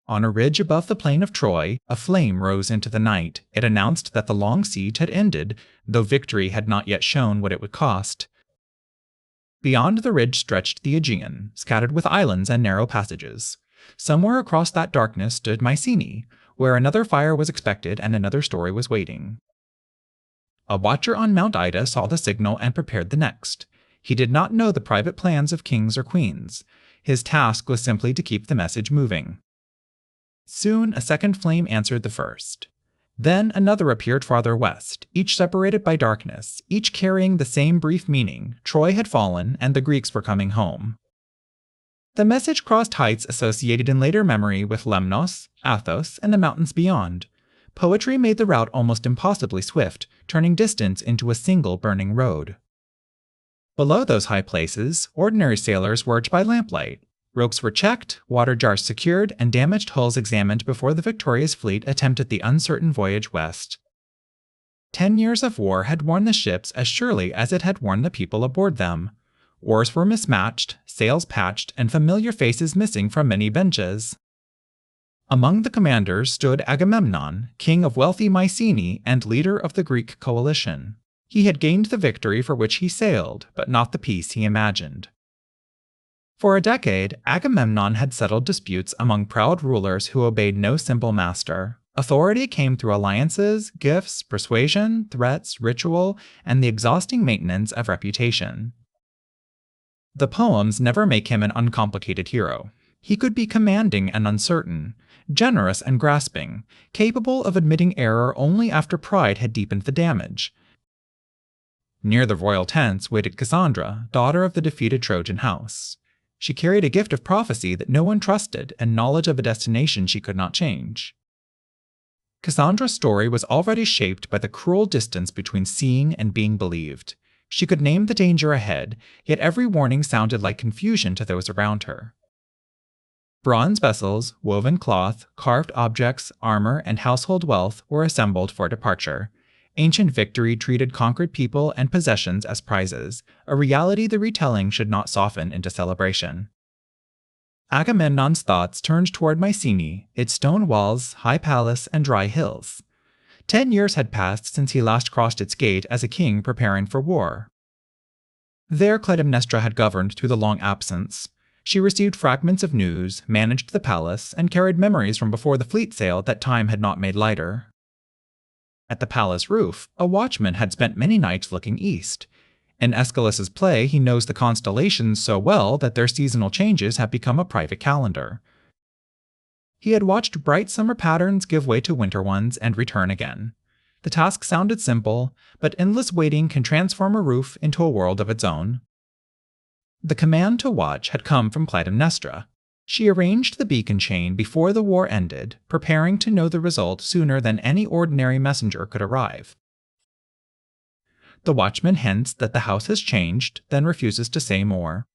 On a ridge above the plain of Troy, a flame rose into the night. It announced that the long siege had ended, though victory had not yet shown what it would cost. Beyond the ridge stretched the Aegean, scattered with islands and narrow passages. Somewhere across that darkness stood Mycenae, where another fire was expected and another story was waiting. A watcher on Mount Ida saw the signal and prepared the next. He did not know the private plans of kings or queens. His task was simply to keep the message moving. Soon a second flame answered the first. Then another appeared farther west, each separated by darkness, each carrying the same brief meaning: Troy had fallen and the Greeks were coming home. The message crossed heights associated in later memory with Lemnos, Athos, and the mountains beyond. Poetry made the route almost impossibly swift, turning distance into a single burning road. Below those high places, ordinary sailors worked by lamplight. Ropes were checked, water jars secured, and damaged hulls examined before the victorious fleet attempted the uncertain voyage west. 10 years of war had worn the ships as surely as it had worn the people aboard them. Oars were mismatched, sails patched, and familiar faces missing from many benches. Among the commanders stood Agamemnon, king of wealthy Mycenae and leader of the Greek coalition. He had gained the victory for which he sailed, but not the peace he imagined. For a decade, Agamemnon had settled disputes among proud rulers who obeyed no simple master. Authority came through alliances, gifts, persuasion, threats, ritual, and the exhausting maintenance of reputation. The poems never make him an uncomplicated hero. He could be commanding and uncertain, generous and grasping, capable of admitting error only after pride had deepened the damage. Near the royal tents waited Cassandra, daughter of the defeated Trojan house. She carried a gift of prophecy that no one trusted and knowledge of a destination she could not change. Cassandra's story was already shaped by the cruel distance between seeing and being believed. She could name the danger ahead, yet every warning sounded like confusion to those around her. Bronze vessels, woven cloth, carved objects, armor, and household wealth were assembled for departure. Ancient victory treated conquered people and possessions as prizes, a reality the retelling should not soften into celebration. Agamemnon's thoughts turned toward Mycenae, its stone walls, high palace, and dry hills. 10 years had passed since he last crossed its gate as a king preparing for war. There Clytemnestra had governed through the long absence. She received fragments of news, managed the palace, and carried memories from before the fleet sailed that time had not made lighter. At the palace roof, a watchman had spent many nights looking east. In Aeschylus's play, he knows the constellations so well that their seasonal changes have become a private calendar. He had watched bright summer patterns give way to winter ones and return again. The task sounded simple, but endless waiting can transform a roof into a world of its own. The command to watch had come from Clytemnestra. She arranged the beacon chain before the war ended, preparing to know the result sooner than any ordinary messenger could arrive. The watchman hints that the house has changed, then refuses to say more.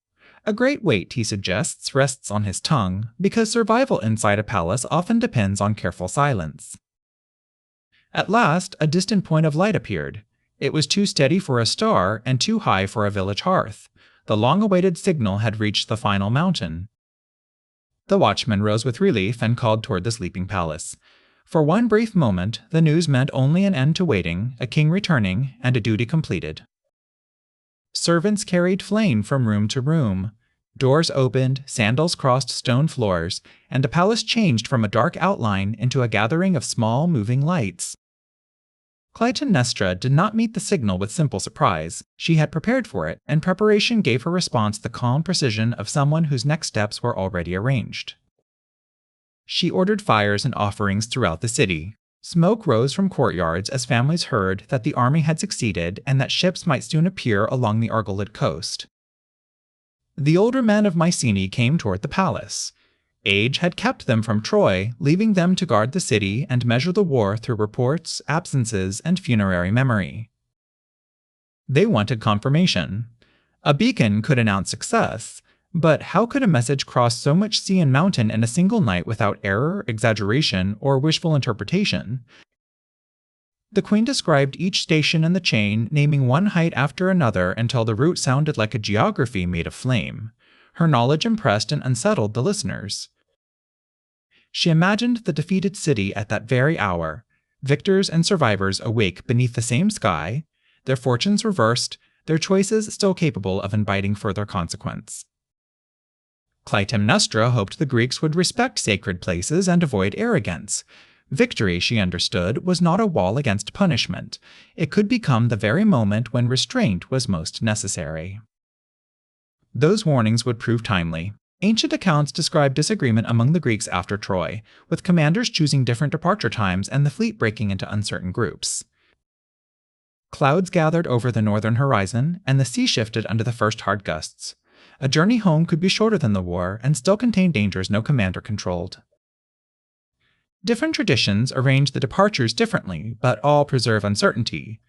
A great weight, he suggests, rests on his tongue, because survival inside a palace often depends on careful silence. At last, a distant point of light appeared. It was too steady for a star and too high for a village hearth. The long-awaited signal had reached the final mountain. The watchman rose with relief and called toward the sleeping palace. For one brief moment, the news meant only an end to waiting, a king returning, and a duty completed. Servants carried flame from room to room. Doors opened, sandals crossed stone floors, and the palace changed from a dark outline into a gathering of small, moving lights. Clytemnestra did not meet the signal with simple surprise. She had prepared for it, and preparation gave her response the calm precision of someone whose next steps were already arranged. She ordered fires and offerings throughout the city. Smoke rose from courtyards as families heard that the army had succeeded and that ships might soon appear along the Argolid coast. The older men of Mycenae came toward the palace. Age had kept them from Troy, leaving them to guard the city and measure the war through reports, absences, and funerary memory. They wanted confirmation. A beacon could announce success, but how could a message cross so much sea and mountain in a single night without error, exaggeration, or wishful interpretation? The queen described each station in the chain, naming one height after another until the route sounded like a geography made of flame. Her knowledge impressed and unsettled the listeners. She imagined the defeated city at that very hour, victors and survivors awake beneath the same sky, their fortunes reversed, their choices still capable of inviting further consequence. Clytemnestra hoped the Greeks would respect sacred places and avoid arrogance. Victory, she understood, was not a wall against punishment. It could become the very moment when restraint was most necessary. Those warnings would prove timely. Ancient accounts describe disagreement among the Greeks after Troy, with commanders choosing different departure times and the fleet breaking into uncertain groups. Clouds gathered over the northern horizon, and the sea shifted under the first hard gusts. A journey home could be shorter than the war and still contain dangers no commander controlled. Different traditions arrange the departures differently, but all preserve uncertainty.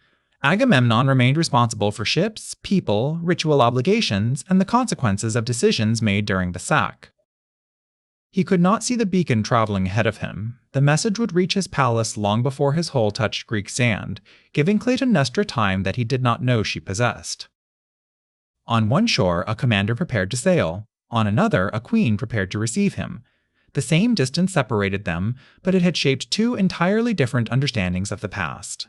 Agamemnon remained responsible for ships, people, ritual obligations, and the consequences of decisions made during the sack. He could not see the beacon traveling ahead of him. The message would reach his palace long before his hull touched Greek sand, giving Clytemnestra time that he did not know she possessed. On one shore, a commander prepared to sail. On another, a queen prepared to receive him. The same distance separated them, but it had shaped two entirely different understandings of the past.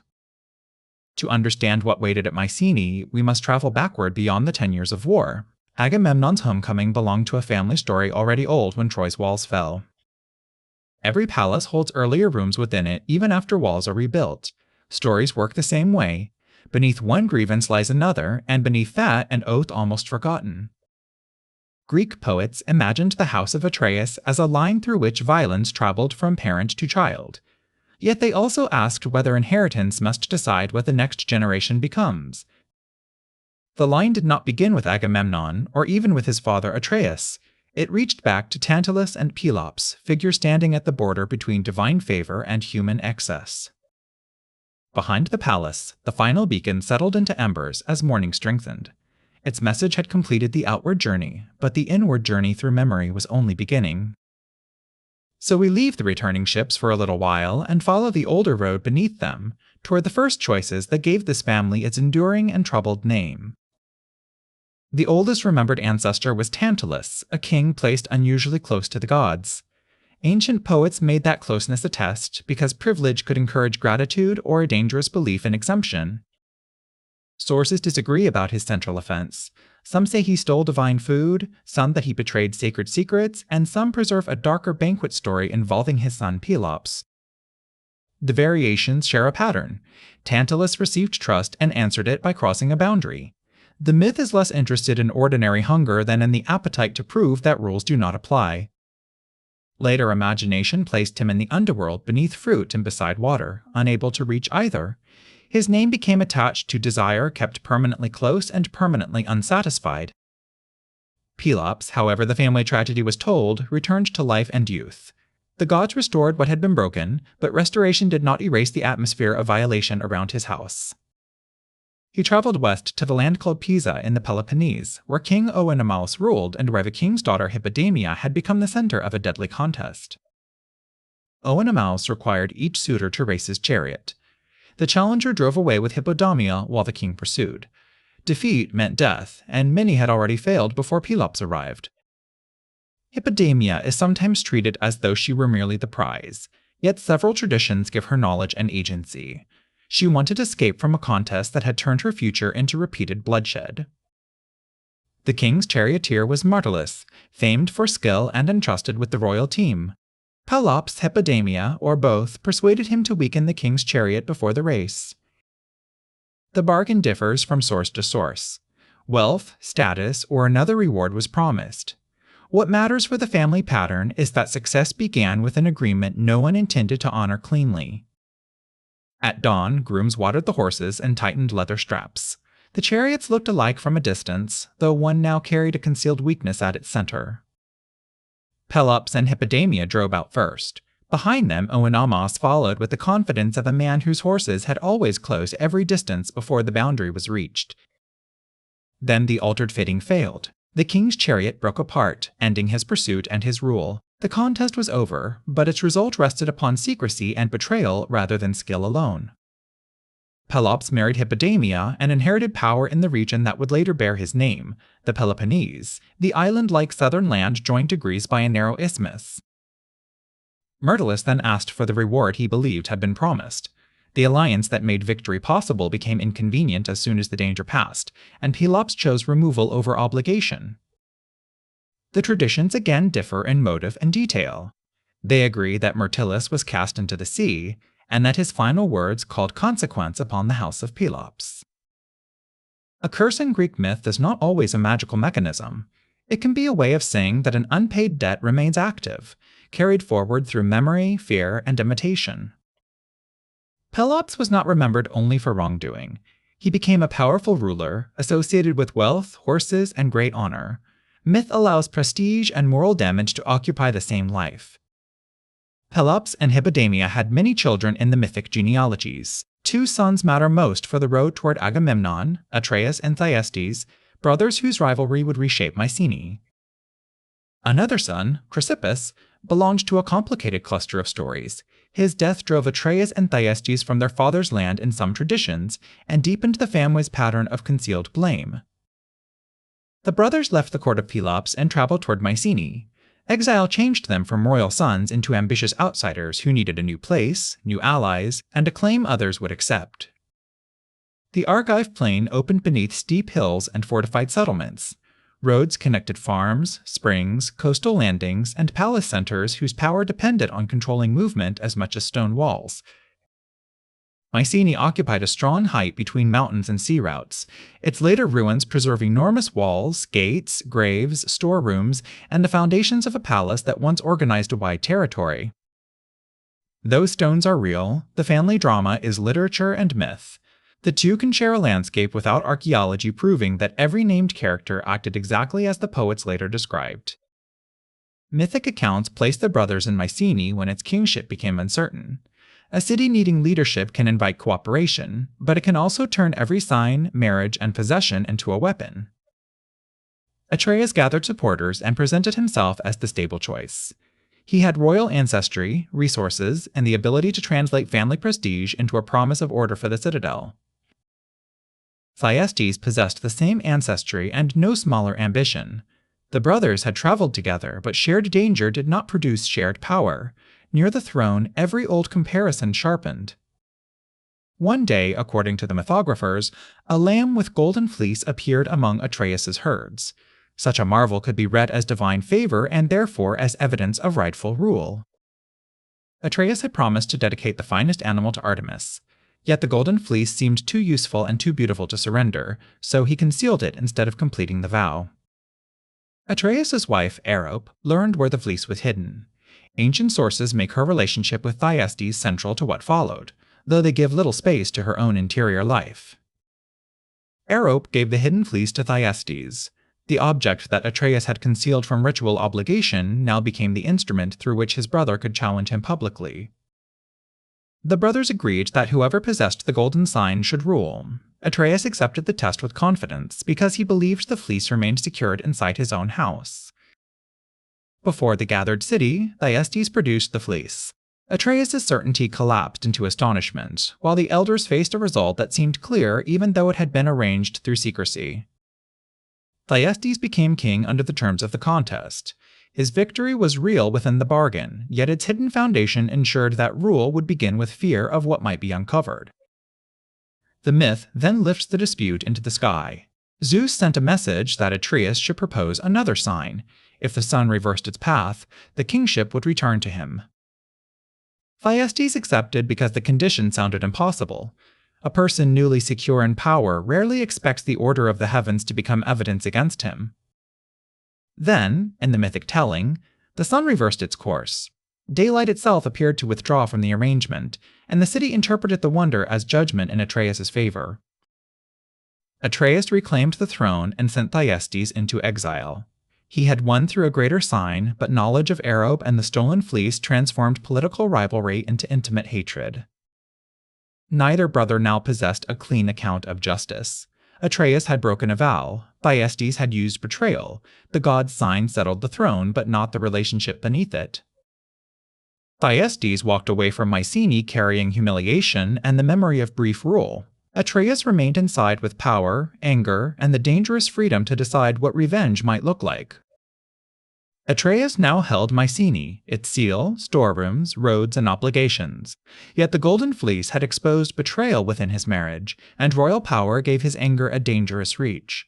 To understand what waited at Mycenae, we must travel backward beyond the 10 years of war. Agamemnon's homecoming belonged to a family story already old when Troy's walls fell. Every palace holds earlier rooms within it even after walls are rebuilt. Stories work the same way. Beneath one grievance lies another, and beneath that an oath almost forgotten. Greek poets imagined the House of Atreus as a line through which violence traveled from parent to child. Yet they also asked whether inheritance must decide what the next generation becomes. The line did not begin with Agamemnon, or even with his father Atreus. It reached back to Tantalus and Pelops, figures standing at the border between divine favor and human excess. Behind the palace, the final beacon settled into embers as morning strengthened. Its message had completed the outward journey, but the inward journey through memory was only beginning. So we leave the returning ships for a little while and follow the older road beneath them, toward the first choices that gave this family its enduring and troubled name. The oldest remembered ancestor was Tantalus, a king placed unusually close to the gods. Ancient poets made that closeness a test because privilege could encourage gratitude or a dangerous belief in exemption. Sources disagree about his central offense. Some say he stole divine food, some that he betrayed sacred secrets, and some preserve a darker banquet story involving his son Pelops. The variations share a pattern. Tantalus received trust and answered it by crossing a boundary. The myth is less interested in ordinary hunger than in the appetite to prove that rules do not apply. Later imagination placed him in the underworld beneath fruit and beside water, unable to reach either. His name became attached to desire kept permanently close and permanently unsatisfied. Pelops, however the family tragedy was told, returned to life and youth. The gods restored what had been broken, but restoration did not erase the atmosphere of violation around his house. He traveled west to the land called Pisa in the Peloponnese, where King Oenomaus ruled and where the king's daughter Hippodamia had become the center of a deadly contest. Oenomaus required each suitor to race his chariot. The challenger drove away with Hippodamia while the king pursued. Defeat meant death, and many had already failed before Pelops arrived. Hippodamia is sometimes treated as though she were merely the prize, yet several traditions give her knowledge and agency. She wanted escape from a contest that had turned her future into repeated bloodshed. The king's charioteer was Martellus, famed for skill and entrusted with the royal team. Pelops, Hippodamia, or both, persuaded him to weaken the king's chariot before the race. The bargain differs from source to source. Wealth, status, or another reward was promised. What matters for the family pattern is that success began with an agreement no one intended to honor cleanly. At dawn, grooms watered the horses and tightened leather straps. The chariots looked alike from a distance, though one now carried a concealed weakness at its center. Pelops and Hippodamia drove out first. Behind them, Oenomaus followed with the confidence of a man whose horses had always closed every distance before the boundary was reached. Then the altered fitting failed. The king's chariot broke apart, ending his pursuit and his rule. The contest was over, but its result rested upon secrecy and betrayal rather than skill alone. Pelops married Hippodamia and inherited power in the region that would later bear his name, the Peloponnese, the island-like southern land joined to Greece by a narrow isthmus. Myrtilus then asked for the reward he believed had been promised. The alliance that made victory possible became inconvenient as soon as the danger passed, and Pelops chose removal over obligation. The traditions again differ in motive and detail. They agree that Myrtilus was cast into the sea, and that his final words called consequence upon the house of Pelops. A curse in Greek myth is not always a magical mechanism. It can be a way of saying that an unpaid debt remains active, carried forward through memory, fear, and imitation. Pelops was not remembered only for wrongdoing. He became a powerful ruler, associated with wealth, horses, and great honor. Myth allows prestige and moral damage to occupy the same life. Pelops and Hippodamia had many children in the mythic genealogies. 2 sons matter most for the road toward Agamemnon, Atreus and Thyestes, brothers whose rivalry would reshape Mycenae. Another son, Chrysippus, belonged to a complicated cluster of stories. His death drove Atreus and Thyestes from their father's land in some traditions, and deepened the family's pattern of concealed blame. The brothers left the court of Pelops and traveled toward Mycenae. Exile changed them from royal sons into ambitious outsiders who needed a new place, new allies, and a claim others would accept. The Argive plain opened beneath steep hills and fortified settlements. Roads connected farms, springs, coastal landings, and palace centers whose power depended on controlling movement as much as stone walls. Mycenae occupied a strong height between mountains and sea routes, its later ruins preserve enormous walls, gates, graves, storerooms, and the foundations of a palace that once organized a wide territory. Though stones are real, the family drama is literature and myth. The two can share a landscape without archaeology proving that every named character acted exactly as the poets later described. Mythic accounts place the brothers in Mycenae when its kingship became uncertain. A city needing leadership can invite cooperation, but it can also turn every sign, marriage, and possession into a weapon. Atreus gathered supporters and presented himself as the stable choice. He had royal ancestry, resources, and the ability to translate family prestige into a promise of order for the citadel. Thyestes possessed the same ancestry and no smaller ambition. The brothers had traveled together, but shared danger did not produce shared power. Near the throne, every old comparison sharpened. One day, according to the mythographers, a lamb with golden fleece appeared among Atreus's herds. Such a marvel could be read as divine favor and therefore as evidence of rightful rule. Atreus had promised to dedicate the finest animal to Artemis. Yet the golden fleece seemed too useful and too beautiful to surrender, so he concealed it instead of completing the vow. Atreus's wife, Arope, learned where the fleece was hidden. Ancient sources make her relationship with Thyestes central to what followed, though they give little space to her own interior life. Arope gave the hidden fleece to Thyestes. The object that Atreus had concealed from ritual obligation now became the instrument through which his brother could challenge him publicly. The brothers agreed that whoever possessed the golden sign should rule. Atreus accepted the test with confidence because he believed the fleece remained secured inside his own house. Before the gathered city, Thyestes produced the fleece. Atreus' certainty collapsed into astonishment, while the elders faced a result that seemed clear even though it had been arranged through secrecy. Thyestes became king under the terms of the contest. His victory was real within the bargain, yet its hidden foundation ensured that rule would begin with fear of what might be uncovered. The myth then lifts the dispute into the sky. Zeus sent a message that Atreus should propose another sign. If the sun reversed its path, the kingship would return to him. Thyestes accepted because the condition sounded impossible. A person newly secure in power rarely expects the order of the heavens to become evidence against him. Then, in the mythic telling, the sun reversed its course. Daylight itself appeared to withdraw from the arrangement, and the city interpreted the wonder as judgment in Atreus' favor. Atreus reclaimed the throne and sent Thyestes into exile. He had won through a greater sign, but knowledge of Arope and the stolen fleece transformed political rivalry into intimate hatred. Neither brother now possessed a clean account of justice. Atreus had broken a vow. Thyestes had used betrayal. The god's sign settled the throne, but not the relationship beneath it. Thyestes walked away from Mycenae carrying humiliation and the memory of brief rule. Atreus remained inside with power, anger, and the dangerous freedom to decide what revenge might look like. Atreus now held Mycenae, its seal, storerooms, roads, and obligations. Yet the Golden Fleece had exposed betrayal within his marriage, and royal power gave his anger a dangerous reach.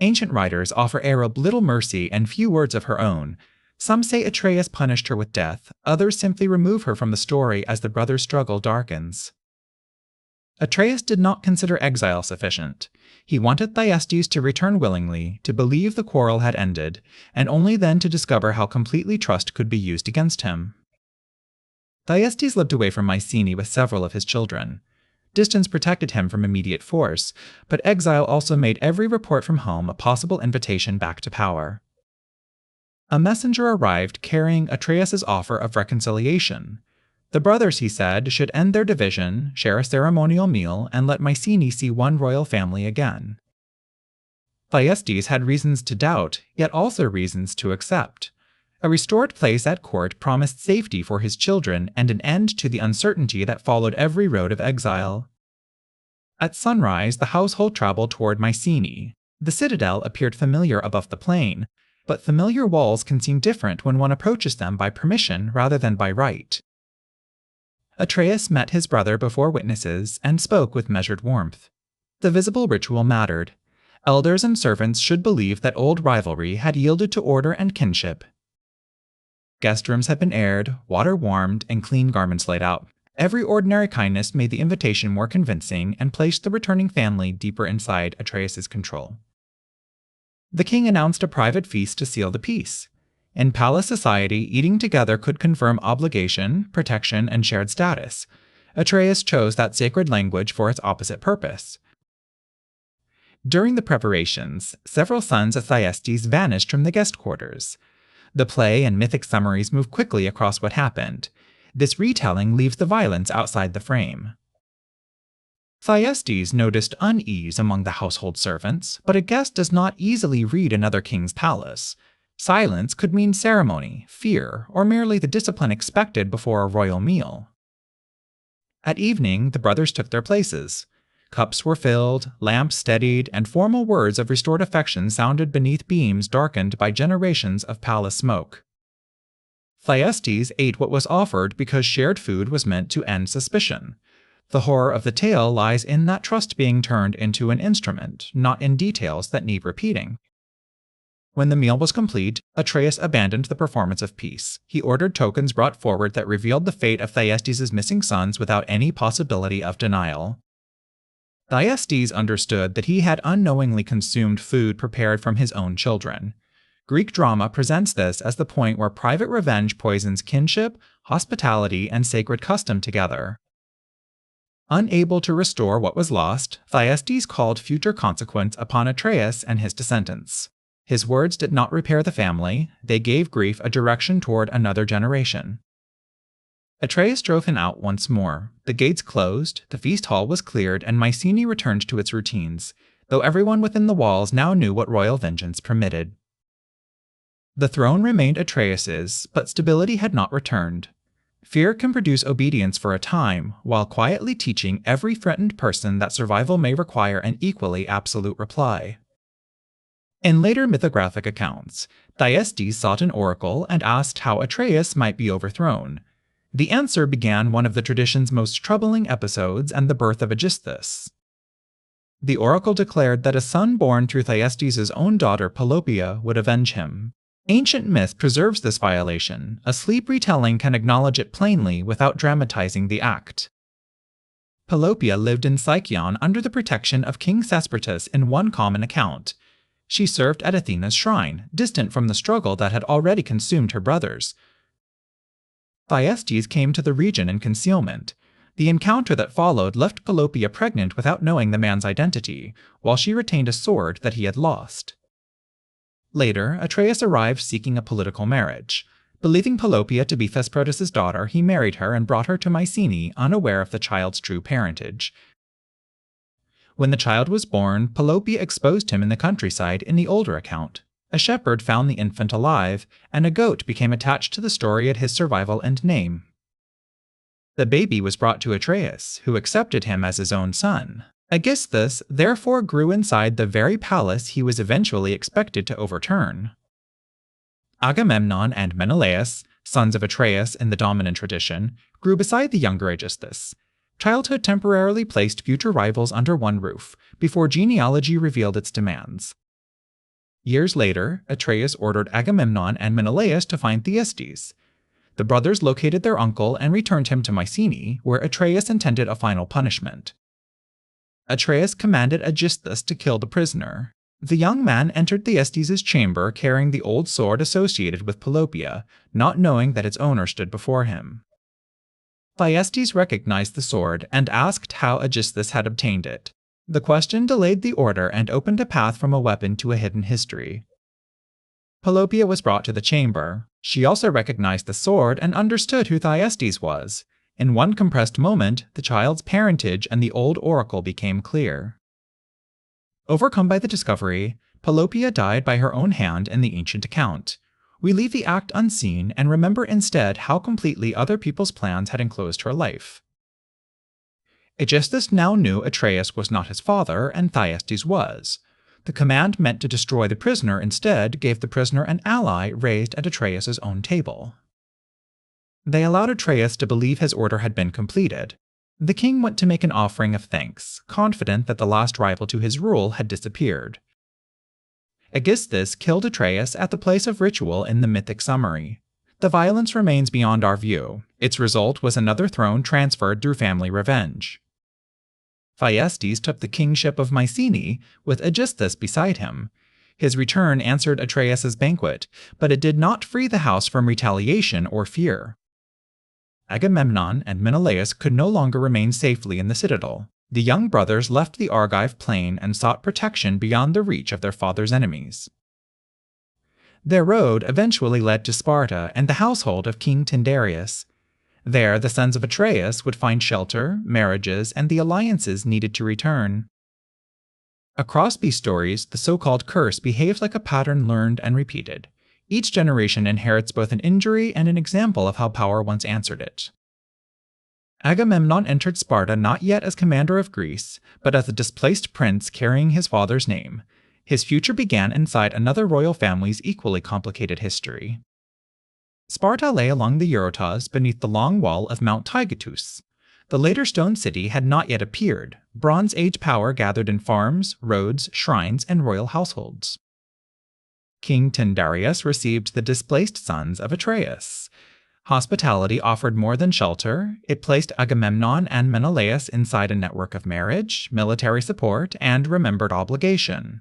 Ancient writers offer Arab little mercy and few words of her own. Some say Atreus punished her with death, others simply remove her from the story as the brothers' struggle darkens. Atreus did not consider exile sufficient. He wanted Thyestes to return willingly, to believe the quarrel had ended, and only then to discover how completely trust could be used against him. Thyestes lived away from Mycenae with several of his children. Distance protected him from immediate force, but exile also made every report from home a possible invitation back to power. A messenger arrived carrying Atreus's offer of reconciliation. The brothers, he said, should end their division, share a ceremonial meal, and let Mycenae see one royal family again. Thyestes had reasons to doubt, yet also reasons to accept. A restored place at court promised safety for his children and an end to the uncertainty that followed every road of exile. At sunrise, the household traveled toward Mycenae. The citadel appeared familiar above the plain, but familiar walls can seem different when one approaches them by permission rather than by right. Atreus met his brother before witnesses and spoke with measured warmth. The visible ritual mattered. Elders and servants should believe that old rivalry had yielded to order and kinship. Guest rooms had been aired, water warmed, and clean garments laid out. Every ordinary kindness made the invitation more convincing and placed the returning family deeper inside Atreus's control. The king announced a private feast to seal the peace. In palace society, eating together could confirm obligation, protection, and shared status. Atreus chose that sacred language for its opposite purpose. During the preparations, several sons of Thyestes vanished from the guest quarters. The play and mythic summaries move quickly across what happened. This retelling leaves the violence outside the frame. Thyestes noticed unease among the household servants, but a guest does not easily read another king's palace. Silence could mean ceremony, fear, or merely the discipline expected before a royal meal. At evening, the brothers took their places. Cups were filled, lamps steadied, and formal words of restored affection sounded beneath beams darkened by generations of palace smoke. Thyestes ate what was offered because shared food was meant to end suspicion. The horror of the tale lies in that trust being turned into an instrument, not in details that need repeating. When the meal was complete, Atreus abandoned the performance of peace. He ordered tokens brought forward that revealed the fate of Thyestes' missing sons without any possibility of denial. Thyestes understood that he had unknowingly consumed food prepared from his own children. Greek drama presents this as the point where private revenge poisons kinship, hospitality, and sacred custom together. Unable to restore what was lost, Thyestes called future consequence upon Atreus and his descendants. His words did not repair the family, they gave grief a direction toward another generation. Atreus drove him out once more. The gates closed, the feast hall was cleared, and Mycenae returned to its routines, though everyone within the walls now knew what royal vengeance permitted. The throne remained Atreus's, but stability had not returned. Fear can produce obedience for a time, while quietly teaching every threatened person that survival may require an equally absolute reply. In later mythographic accounts, Thyestes sought an oracle and asked how Atreus might be overthrown. The answer began one of the tradition's most troubling episodes and the birth of Aeschylus. The oracle declared that a son born through Thyestes' own daughter Pelopeia would avenge him. Ancient myth preserves this violation. A sleep retelling can acknowledge it plainly without dramatizing the act. Pelopeia lived in Sicyon under the protection of King Thesprotus in one common account. She served at Athena's shrine, distant from the struggle that had already consumed her brothers. Thyestes came to the region in concealment. The encounter that followed left Pelopeia pregnant without knowing the man's identity, while she retained a sword that he had lost. Later, Atreus arrived seeking a political marriage. Believing Pelopeia to be Thesprotus' daughter, he married her and brought her to Mycenae, unaware of the child's true parentage. When the child was born, Pelopeia exposed him in the countryside in the older account. A shepherd found the infant alive, and a goat became attached to the story at his survival and name. The baby was brought to Atreus, who accepted him as his own son. Aeschylus therefore grew inside the very palace he was eventually expected to overturn. Agamemnon and Menelaus, sons of Atreus in the dominant tradition, grew beside the younger Aegisthus. Childhood temporarily placed future rivals under one roof, before genealogy revealed its demands. Years later, Atreus ordered Agamemnon and Menelaus to find Thyestes. The brothers located their uncle and returned him to Mycenae, where Atreus intended a final punishment. Atreus commanded Aegisthus to kill the prisoner. The young man entered Thyestes' chamber carrying the old sword associated with Pelopeia, not knowing that its owner stood before him. Thyestes recognized the sword and asked how Aegisthus had obtained it. The question delayed the order and opened a path from a weapon to a hidden history. Pelopeia was brought to the chamber. She also recognized the sword and understood who Thyestes was. In one compressed moment, the child's parentage and the old oracle became clear. Overcome by the discovery, Pelopeia died by her own hand in the ancient account. We leave the act unseen and remember instead how completely other people's plans had enclosed her life. Aegisthus now knew Atreus was not his father, and Thyestes was. The command meant to destroy the prisoner instead gave the prisoner an ally raised at Atreus' own table. They allowed Atreus to believe his order had been completed. The king went to make an offering of thanks, confident that the last rival to his rule had disappeared. Aegisthus killed Atreus at the place of ritual in the mythic summary. The violence remains beyond our view. Its result was another throne transferred through family revenge. Thyestes took the kingship of Mycenae, with Aegisthus beside him. His return answered Atreus' banquet, but it did not free the house from retaliation or fear. Agamemnon and Menelaus could no longer remain safely in the citadel. The young brothers left the Argive plain and sought protection beyond the reach of their father's enemies. Their road eventually led to Sparta and the household of King Tyndareus. There, the sons of Atreus would find shelter, marriages, and the alliances needed to return. Across these stories, the so-called curse behaves like a pattern learned and repeated. Each generation inherits both an injury and an example of how power once answered it. Agamemnon entered Sparta not yet as commander of Greece, but as a displaced prince carrying his father's name. His future began inside another royal family's equally complicated history. Sparta lay along the Eurotas beneath the long wall of Mount Taygetus. The later stone city had not yet appeared. Bronze Age power gathered in farms, roads, shrines, and royal households. King Tyndareus received the displaced sons of Atreus. Hospitality offered more than shelter. It placed Agamemnon and Menelaus inside a network of marriage, military support, and remembered obligation.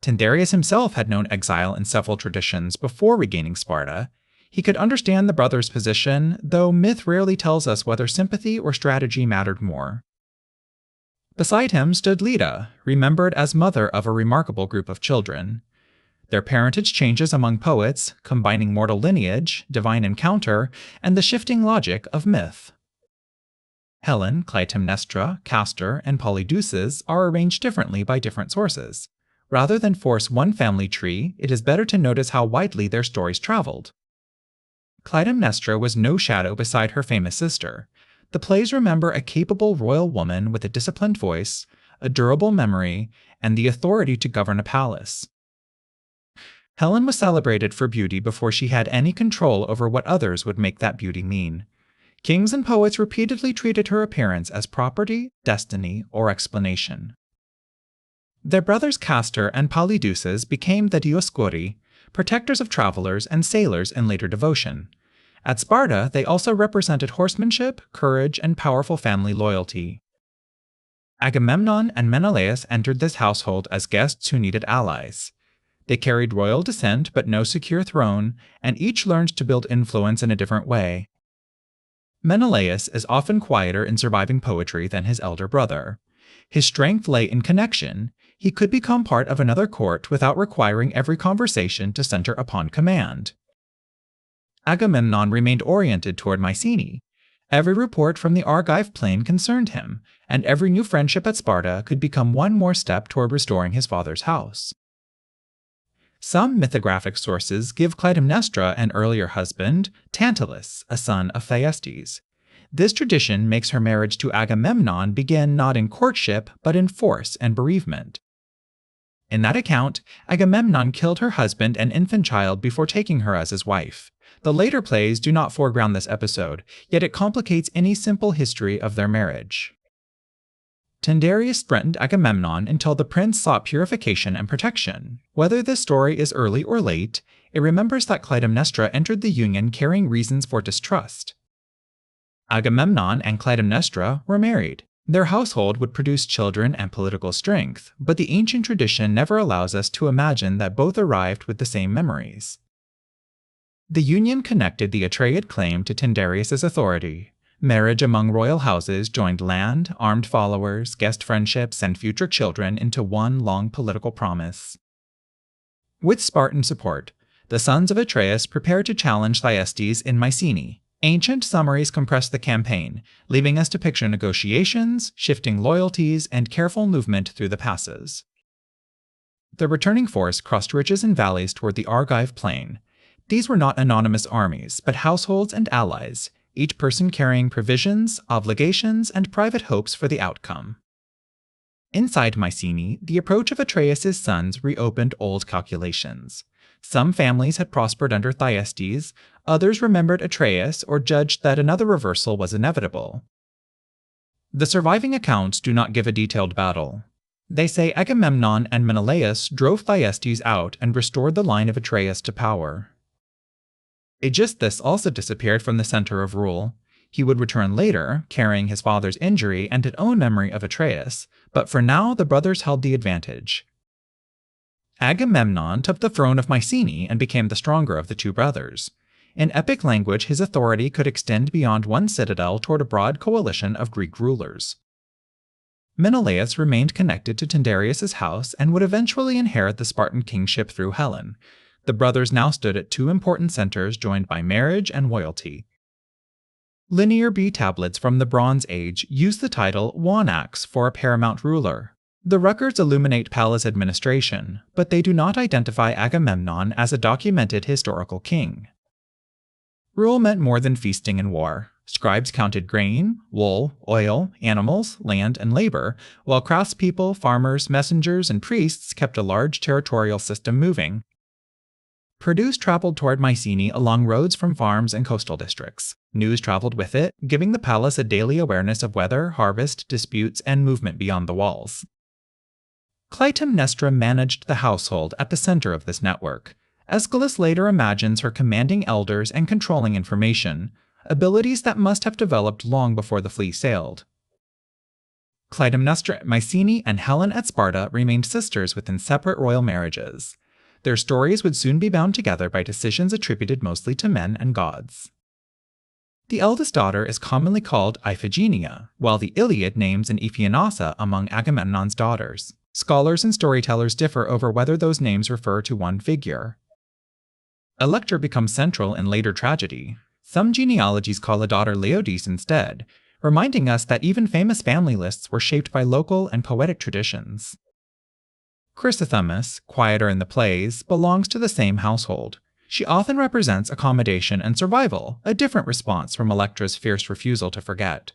Tyndareus himself had known exile in several traditions before regaining Sparta. He could understand the brothers' position, though myth rarely tells us whether sympathy or strategy mattered more. Beside him stood Leda, remembered as mother of a remarkable group of children. Their parentage changes among poets, combining mortal lineage, divine encounter, and the shifting logic of myth. Helen, Clytemnestra, Castor, and Polydeuces are arranged differently by different sources. Rather than force one family tree, it is better to notice how widely their stories traveled. Clytemnestra was no shadow beside her famous sister. The plays remember a capable royal woman with a disciplined voice, a durable memory, and the authority to govern a palace. Helen was celebrated for beauty before she had any control over what others would make that beauty mean. Kings and poets repeatedly treated her appearance as property, destiny, or explanation. Their brothers Castor and Polydeuces became the Dioscuri, protectors of travelers and sailors in later devotion. At Sparta, they also represented horsemanship, courage, and powerful family loyalty. Agamemnon and Menelaus entered this household as guests who needed allies. They carried royal descent but no secure throne, and each learned to build influence in a different way. Menelaus is often quieter in surviving poetry than his elder brother. His strength lay in connection. He could become part of another court without requiring every conversation to center upon command. Agamemnon remained oriented toward Mycenae. Every report from the Argive plain concerned him, and every new friendship at Sparta could become one more step toward restoring his father's house. Some mythographic sources give Clytemnestra an earlier husband, Tantalus, a son of Thyestes. This tradition makes her marriage to Agamemnon begin not in courtship but in force and bereavement. In that account, Agamemnon killed her husband and infant child before taking her as his wife. The later plays do not foreground this episode, yet it complicates any simple history of their marriage. Tyndareus threatened Agamemnon until the prince sought purification and protection. Whether this story is early or late, it remembers that Clytemnestra entered the union carrying reasons for distrust. Agamemnon and Clytemnestra were married. Their household would produce children and political strength, but the ancient tradition never allows us to imagine that both arrived with the same memories. The union connected the Atreid claim to Tyndareus' authority. Marriage among royal houses joined land, armed followers, guest friendships, and future children into one long political promise. With Spartan support, the sons of Atreus prepared to challenge Thyestes in Mycenae. Ancient summaries compress the campaign, leaving us to picture negotiations, shifting loyalties, and careful movement through the passes. The returning force crossed ridges and valleys toward the Argive plain. These were not anonymous armies, but households and allies, each person carrying provisions, obligations, and private hopes for the outcome. Inside Mycenae, the approach of Atreus' sons reopened old calculations. Some families had prospered under Thyestes, others remembered Atreus or judged that another reversal was inevitable. The surviving accounts do not give a detailed battle. They say Agamemnon and Menelaus drove Thyestes out and restored the line of Atreus to power. Aegisthus also disappeared from the center of rule. He would return later, carrying his father's injury and an own memory of Atreus, but for now the brothers held the advantage. Agamemnon took the throne of Mycenae and became the stronger of the two brothers. In epic language, his authority could extend beyond one citadel toward a broad coalition of Greek rulers. Menelaus remained connected to Tyndareus' house and would eventually inherit the Spartan kingship through Helen. The brothers now stood at two important centers joined by marriage and loyalty. Linear B tablets from the Bronze Age use the title Wanax for a paramount ruler. The records illuminate palace administration, but they do not identify Agamemnon as a documented historical king. Rule meant more than feasting and war. Scribes counted grain, wool, oil, animals, land, and labor, while craftspeople, farmers, messengers, and priests kept a large territorial system moving. Produce traveled toward Mycenae along roads from farms and coastal districts. News traveled with it, giving the palace a daily awareness of weather, harvest, disputes, and movement beyond the walls. Clytemnestra managed the household at the center of this network. Aeschylus later imagines her commanding elders and controlling information, abilities that must have developed long before the fleet sailed. Clytemnestra at Mycenae and Helen at Sparta remained sisters within separate royal marriages. Their stories would soon be bound together by decisions attributed mostly to men and gods. The eldest daughter is commonly called Iphigenia, while the Iliad names an Iphianassa among Agamemnon's daughters. Scholars and storytellers differ over whether those names refer to one figure. Electra becomes central in later tragedy. Some genealogies call a daughter Laodice instead, reminding us that even famous family lists were shaped by local and poetic traditions. Chrysothemis, quieter in the plays, belongs to the same household. She often represents accommodation and survival, a different response from Electra's fierce refusal to forget.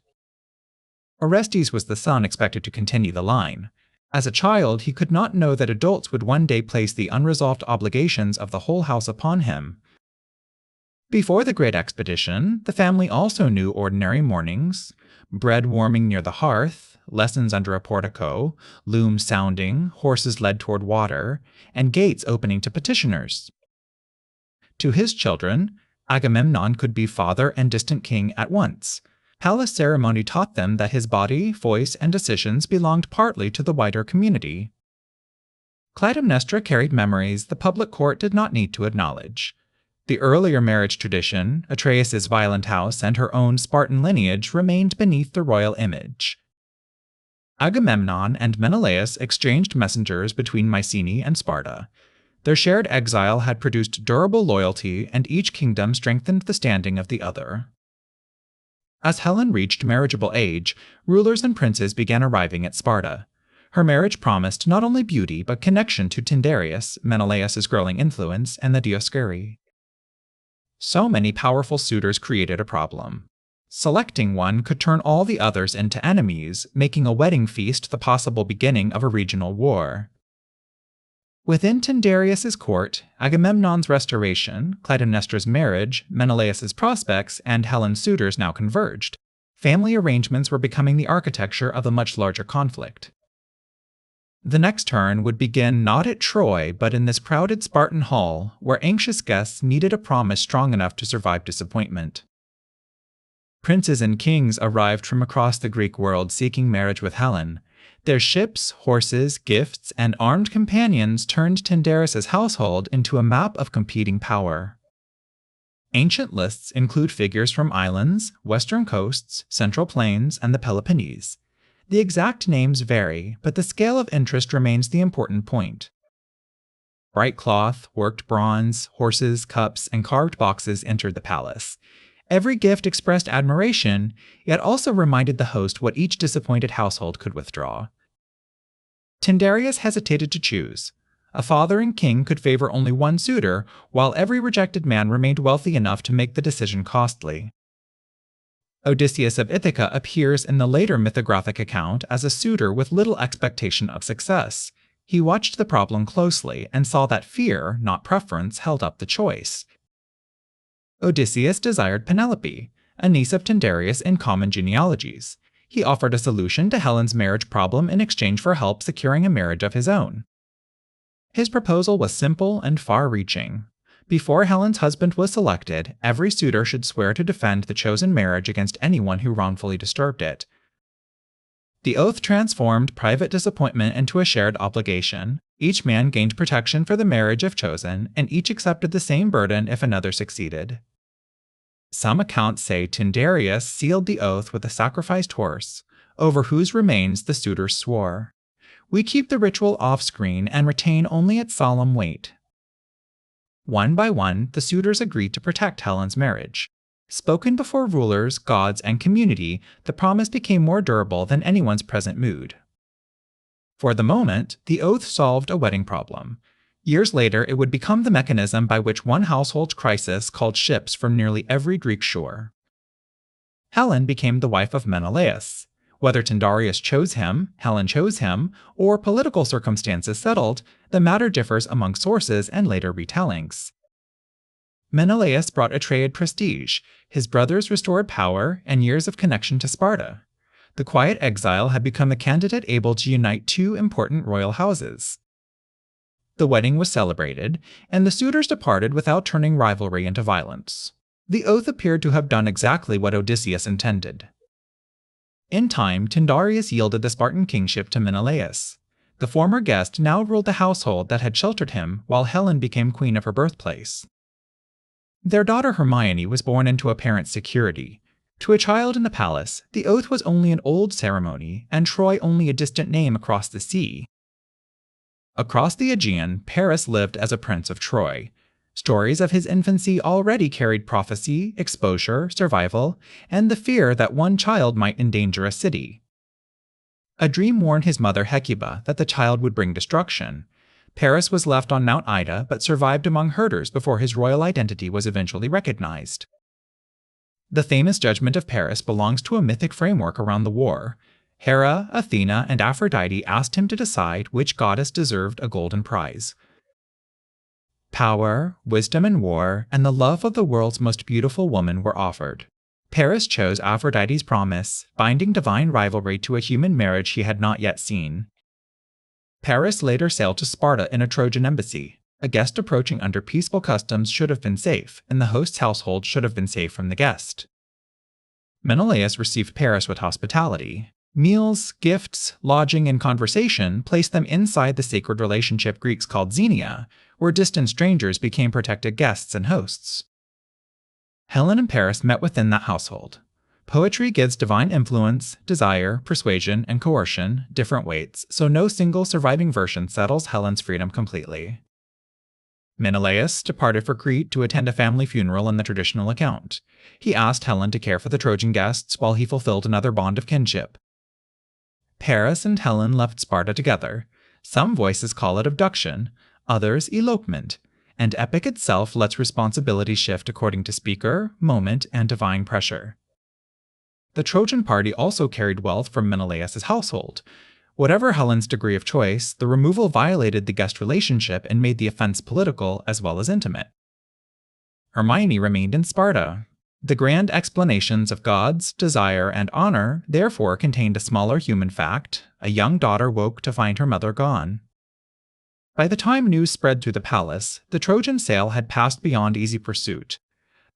Orestes was the son expected to continue the line. As a child, he could not know that adults would one day place the unresolved obligations of the whole house upon him. Before the great expedition, the family also knew ordinary mornings, bread warming near the hearth, lessons under a portico, looms sounding, horses led toward water, and gates opening to petitioners. To his children, Agamemnon could be father and distant king at once. Palace ceremony taught them that his body, voice, and decisions belonged partly to the wider community. Clytemnestra carried memories the public court did not need to acknowledge. The earlier marriage tradition, Atreus' violent house, and her own Spartan lineage remained beneath the royal image. Agamemnon and Menelaus exchanged messengers between Mycenae and Sparta. Their shared exile had produced durable loyalty, and each kingdom strengthened the standing of the other. As Helen reached marriageable age, rulers and princes began arriving at Sparta. Her marriage promised not only beauty but connection to Tyndareus, Menelaus' growing influence, and the Dioscuri. So many powerful suitors created a problem. Selecting one could turn all the others into enemies, making a wedding feast the possible beginning of a regional war. Within Tyndareus' court, Agamemnon's restoration, Clytemnestra's marriage, Menelaus' prospects, and Helen's suitors now converged. Family arrangements were becoming the architecture of a much larger conflict. The next turn would begin not at Troy, but in this crowded Spartan hall, where anxious guests needed a promise strong enough to survive disappointment. Princes and kings arrived from across the Greek world seeking marriage with Helen. Their ships, horses, gifts, and armed companions turned Tyndareus' household into a map of competing power. Ancient lists include figures from islands, western coasts, central plains, and the Peloponnese. The exact names vary, but the scale of interest remains the important point. Bright cloth, worked bronze, horses, cups, and carved boxes entered the palace. Every gift expressed admiration, yet also reminded the host what each disappointed household could withdraw. Tyndareus hesitated to choose. A father and king could favor only one suitor, while every rejected man remained wealthy enough to make the decision costly. Odysseus of Ithaca appears in the later mythographic account as a suitor with little expectation of success. He watched the problem closely and saw that fear, not preference, held up the choice. Odysseus desired Penelope, a niece of Tyndareus in common genealogies. He offered a solution to Helen's marriage problem in exchange for help securing a marriage of his own. His proposal was simple and far-reaching. Before Helen's husband was selected, every suitor should swear to defend the chosen marriage against anyone who wrongfully disturbed it. The oath transformed private disappointment into a shared obligation. Each man gained protection for the marriage if chosen, and each accepted the same burden if another succeeded. Some accounts say Tyndareus sealed the oath with a sacrificed horse, over whose remains the suitors swore. We keep the ritual off-screen and retain only its solemn weight. One by one, the suitors agreed to protect Helen's marriage. Spoken before rulers, gods, and community, the promise became more durable than anyone's present mood. For the moment, the oath solved a wedding problem. Years later, it would become the mechanism by which one household crisis called ships from nearly every Greek shore. Helen became the wife of Menelaus. Whether Tyndareus chose him, Helen chose him, or political circumstances settled, the matter differs among sources and later retellings. Menelaus brought Atreid prestige, his brothers restored power, and years of connection to Sparta. The quiet exile had become a candidate able to unite two important royal houses. The wedding was celebrated, and the suitors departed without turning rivalry into violence. The oath appeared to have done exactly what Odysseus intended. In time, Tyndareus yielded the Spartan kingship to Menelaus. The former guest now ruled the household that had sheltered him, while Helen became queen of her birthplace. Their daughter Hermione was born into a parent's security. To a child in the palace, the oath was only an old ceremony, and Troy only a distant name across the sea. Across the Aegean, Paris lived as a prince of Troy. Stories of his infancy already carried prophecy, exposure, survival, and the fear that one child might endanger a city. A dream warned his mother Hecuba that the child would bring destruction. Paris was left on Mount Ida but survived among herders before his royal identity was eventually recognized. The famous judgment of Paris belongs to a mythic framework around the war. Hera, Athena, and Aphrodite asked him to decide which goddess deserved a golden prize. Power, wisdom in war, and the love of the world's most beautiful woman were offered. Paris chose Aphrodite's promise, binding divine rivalry to a human marriage he had not yet seen. Paris later sailed to Sparta in a Trojan embassy. A guest approaching under peaceful customs should have been safe, and the host's household should have been safe from the guest. Menelaus received Paris with hospitality. Meals, gifts, lodging, and conversation placed them inside the sacred relationship Greeks called xenia, where distant strangers became protected guests and hosts. Helen and Paris met within that household. Poetry gives divine influence, desire, persuasion, and coercion different weights, so no single surviving version settles Helen's freedom completely. Menelaus departed for Crete to attend a family funeral in the traditional account. He asked Helen to care for the Trojan guests while he fulfilled another bond of kinship. Paris and Helen left Sparta together. Some voices call it abduction, others elopement, and epic itself lets responsibility shift according to speaker, moment, and divine pressure. The Trojan party also carried wealth from Menelaus' household. Whatever Helen's degree of choice, the removal violated the guest relationship and made the offense political as well as intimate. Hermione remained in Sparta. The grand explanations of gods, desire, and honor therefore contained a smaller human fact: a young daughter woke to find her mother gone. By the time news spread through the palace, the Trojan sail had passed beyond easy pursuit.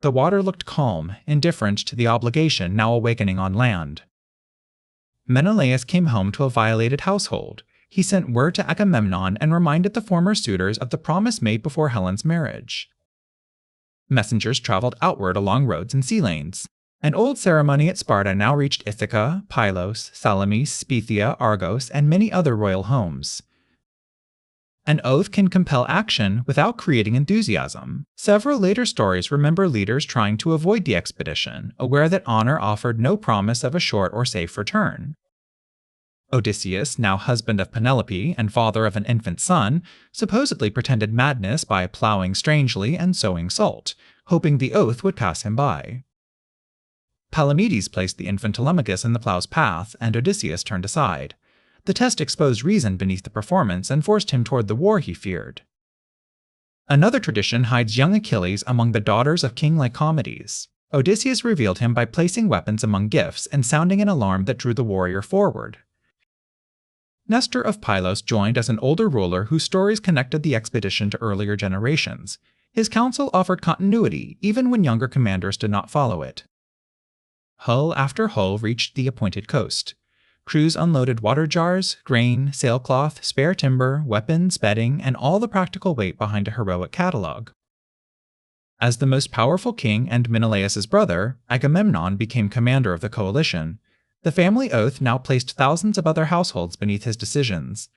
The water looked calm, indifferent to the obligation now awakening on land. Menelaus came home to a violated household. He sent word to Agamemnon and reminded the former suitors of the promise made before Helen's marriage. Messengers traveled outward along roads and sea lanes. An old ceremony at Sparta now reached Ithaca, Pylos, Salamis, Speithia, Argos, and many other royal homes. An oath can compel action without creating enthusiasm. Several later stories remember leaders trying to avoid the expedition, aware that honor offered no promise of a short or safe return. Odysseus, now husband of Penelope and father of an infant son, supposedly pretended madness by plowing strangely and sowing salt, hoping the oath would pass him by. Palamedes placed the infant Telemachus in the plow's path, and Odysseus turned aside. The test exposed reason beneath the performance and forced him toward the war he feared. Another tradition hides young Achilles among the daughters of King Lycomedes. Odysseus revealed him by placing weapons among gifts and sounding an alarm that drew the warrior forward. Nestor of Pylos joined as an older ruler whose stories connected the expedition to earlier generations. His counsel offered continuity, even when younger commanders did not follow it. Hull after hull reached the appointed coast. Crews unloaded water jars, grain, sailcloth, spare timber, weapons, bedding, and all the practical weight behind a heroic catalogue. As the most powerful king and Menelaus's brother, Agamemnon became commander of the coalition. The family oath now placed thousands of other households beneath his decisions.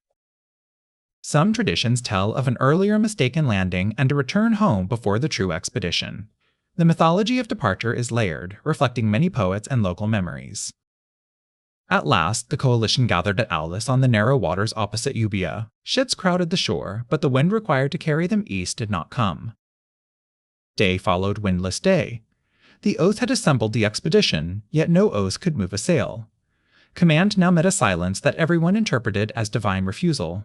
Some traditions tell of an earlier mistaken landing and a return home before the true expedition. The mythology of departure is layered, reflecting many poets and local memories. At last, the coalition gathered at Aulis on the narrow waters opposite Euboea. Ships crowded the shore, but the wind required to carry them east did not come. Day followed windless day. The oath had assembled the expedition, yet no oath could move a sail. Command now met a silence that everyone interpreted as divine refusal.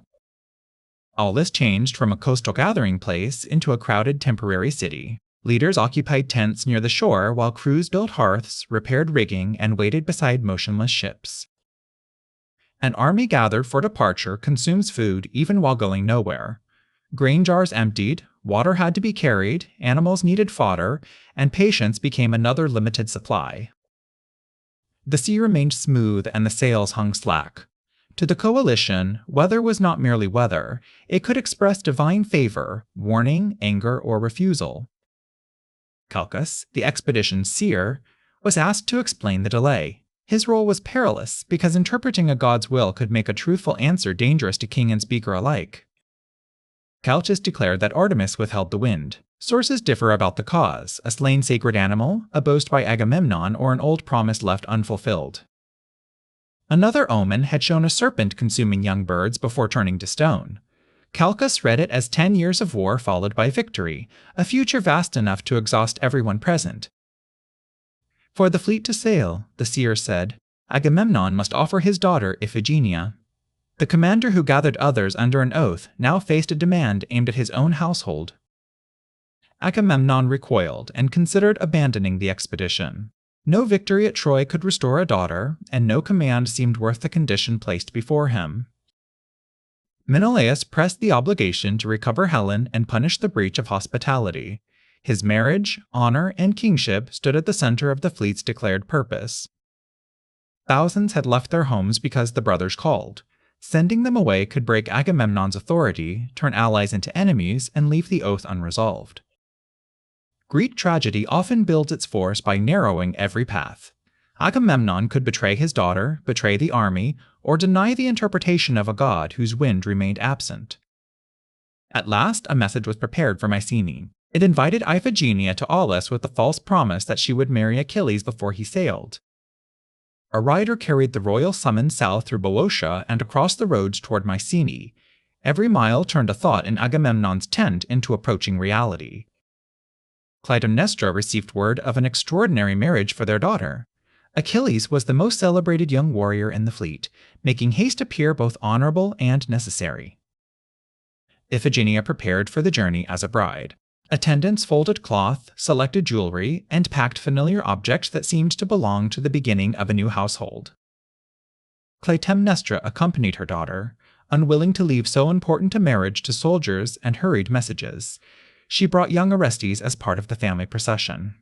Aulis changed from a coastal gathering place into a crowded temporary city. Leaders occupied tents near the shore while crews built hearths, repaired rigging, and waited beside motionless ships. An army gathered for departure consumes food even while going nowhere. Grain jars emptied, water had to be carried, animals needed fodder, and patience became another limited supply. The sea remained smooth and the sails hung slack. To the coalition, weather was not merely weather. It could express divine favor, warning, anger, or refusal. Calchas, the expedition's seer, was asked to explain the delay. His role was perilous because interpreting a god's will could make a truthful answer dangerous to king and speaker alike. Calchas declared that Artemis withheld the wind. Sources differ about the cause: a slain sacred animal, a boast by Agamemnon, or an old promise left unfulfilled. Another omen had shown a serpent consuming young birds before turning to stone. Calchas read it as 10 years of war followed by victory, a future vast enough to exhaust everyone present. For the fleet to sail, the seer said, Agamemnon must offer his daughter Iphigenia. The commander who gathered others under an oath now faced a demand aimed at his own household. Agamemnon recoiled and considered abandoning the expedition. No victory at Troy could restore a daughter, and no command seemed worth the condition placed before him. Menelaus pressed the obligation to recover Helen and punish the breach of hospitality. His marriage, honor, and kingship stood at the center of the fleet's declared purpose. Thousands had left their homes because the brothers called. Sending them away could break Agamemnon's authority, turn allies into enemies, and leave the oath unresolved. Greek tragedy often builds its force by narrowing every path. Agamemnon could betray his daughter, betray the army, or deny the interpretation of a god whose wind remained absent. At last, a message was prepared for Mycenae. It invited Iphigenia to Aulis with the false promise that she would marry Achilles before he sailed. A rider carried the royal summons south through Boeotia and across the roads toward Mycenae. Every mile turned a thought in Agamemnon's tent into approaching reality. Clytemnestra received word of an extraordinary marriage for their daughter. Achilles was the most celebrated young warrior in the fleet, making haste appear both honorable and necessary. Iphigenia prepared for the journey as a bride. Attendants folded cloth, selected jewelry, and packed familiar objects that seemed to belong to the beginning of a new household. Clytemnestra accompanied her daughter, unwilling to leave so important a marriage to soldiers and hurried messages. She brought young Orestes as part of the family procession.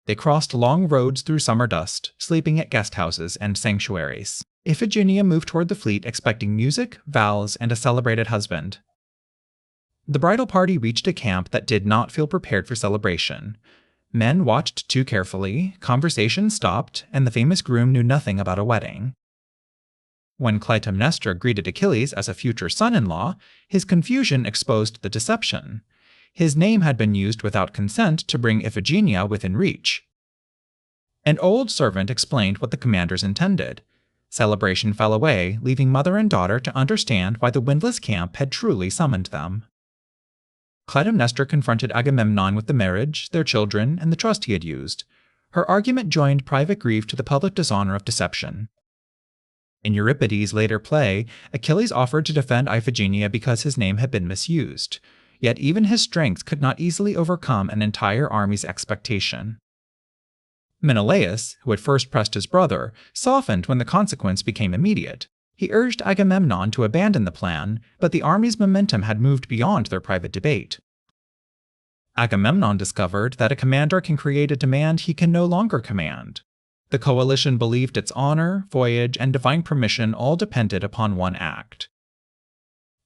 They crossed long roads through summer dust, sleeping at guest houses and sanctuaries. Iphigenia moved toward the fleet expecting music, vows, and a celebrated husband. The bridal party reached a camp that did not feel prepared for celebration. Men watched too carefully, conversation stopped, and the famous groom knew nothing about a wedding. When Clytemnestra greeted Achilles as a future son-in-law, his confusion exposed the deception. His name had been used without consent to bring Iphigenia within reach. An old servant explained what the commanders intended. Celebration fell away, leaving mother and daughter to understand why the windless camp had truly summoned them. Clytemnestra confronted Agamemnon with the marriage, their children, and the trust he had used. Her argument joined private grief to the public dishonor of deception. In Euripides' later play, Achilles offered to defend Iphigenia because his name had been misused. Yet even his strength could not easily overcome an entire army's expectation. Menelaus, who had first pressed his brother, softened when the consequence became immediate. He urged Agamemnon to abandon the plan, but the army's momentum had moved beyond their private debate. Agamemnon discovered that a commander can create a demand he can no longer command. The coalition believed its honor, voyage, and divine permission all depended upon one act.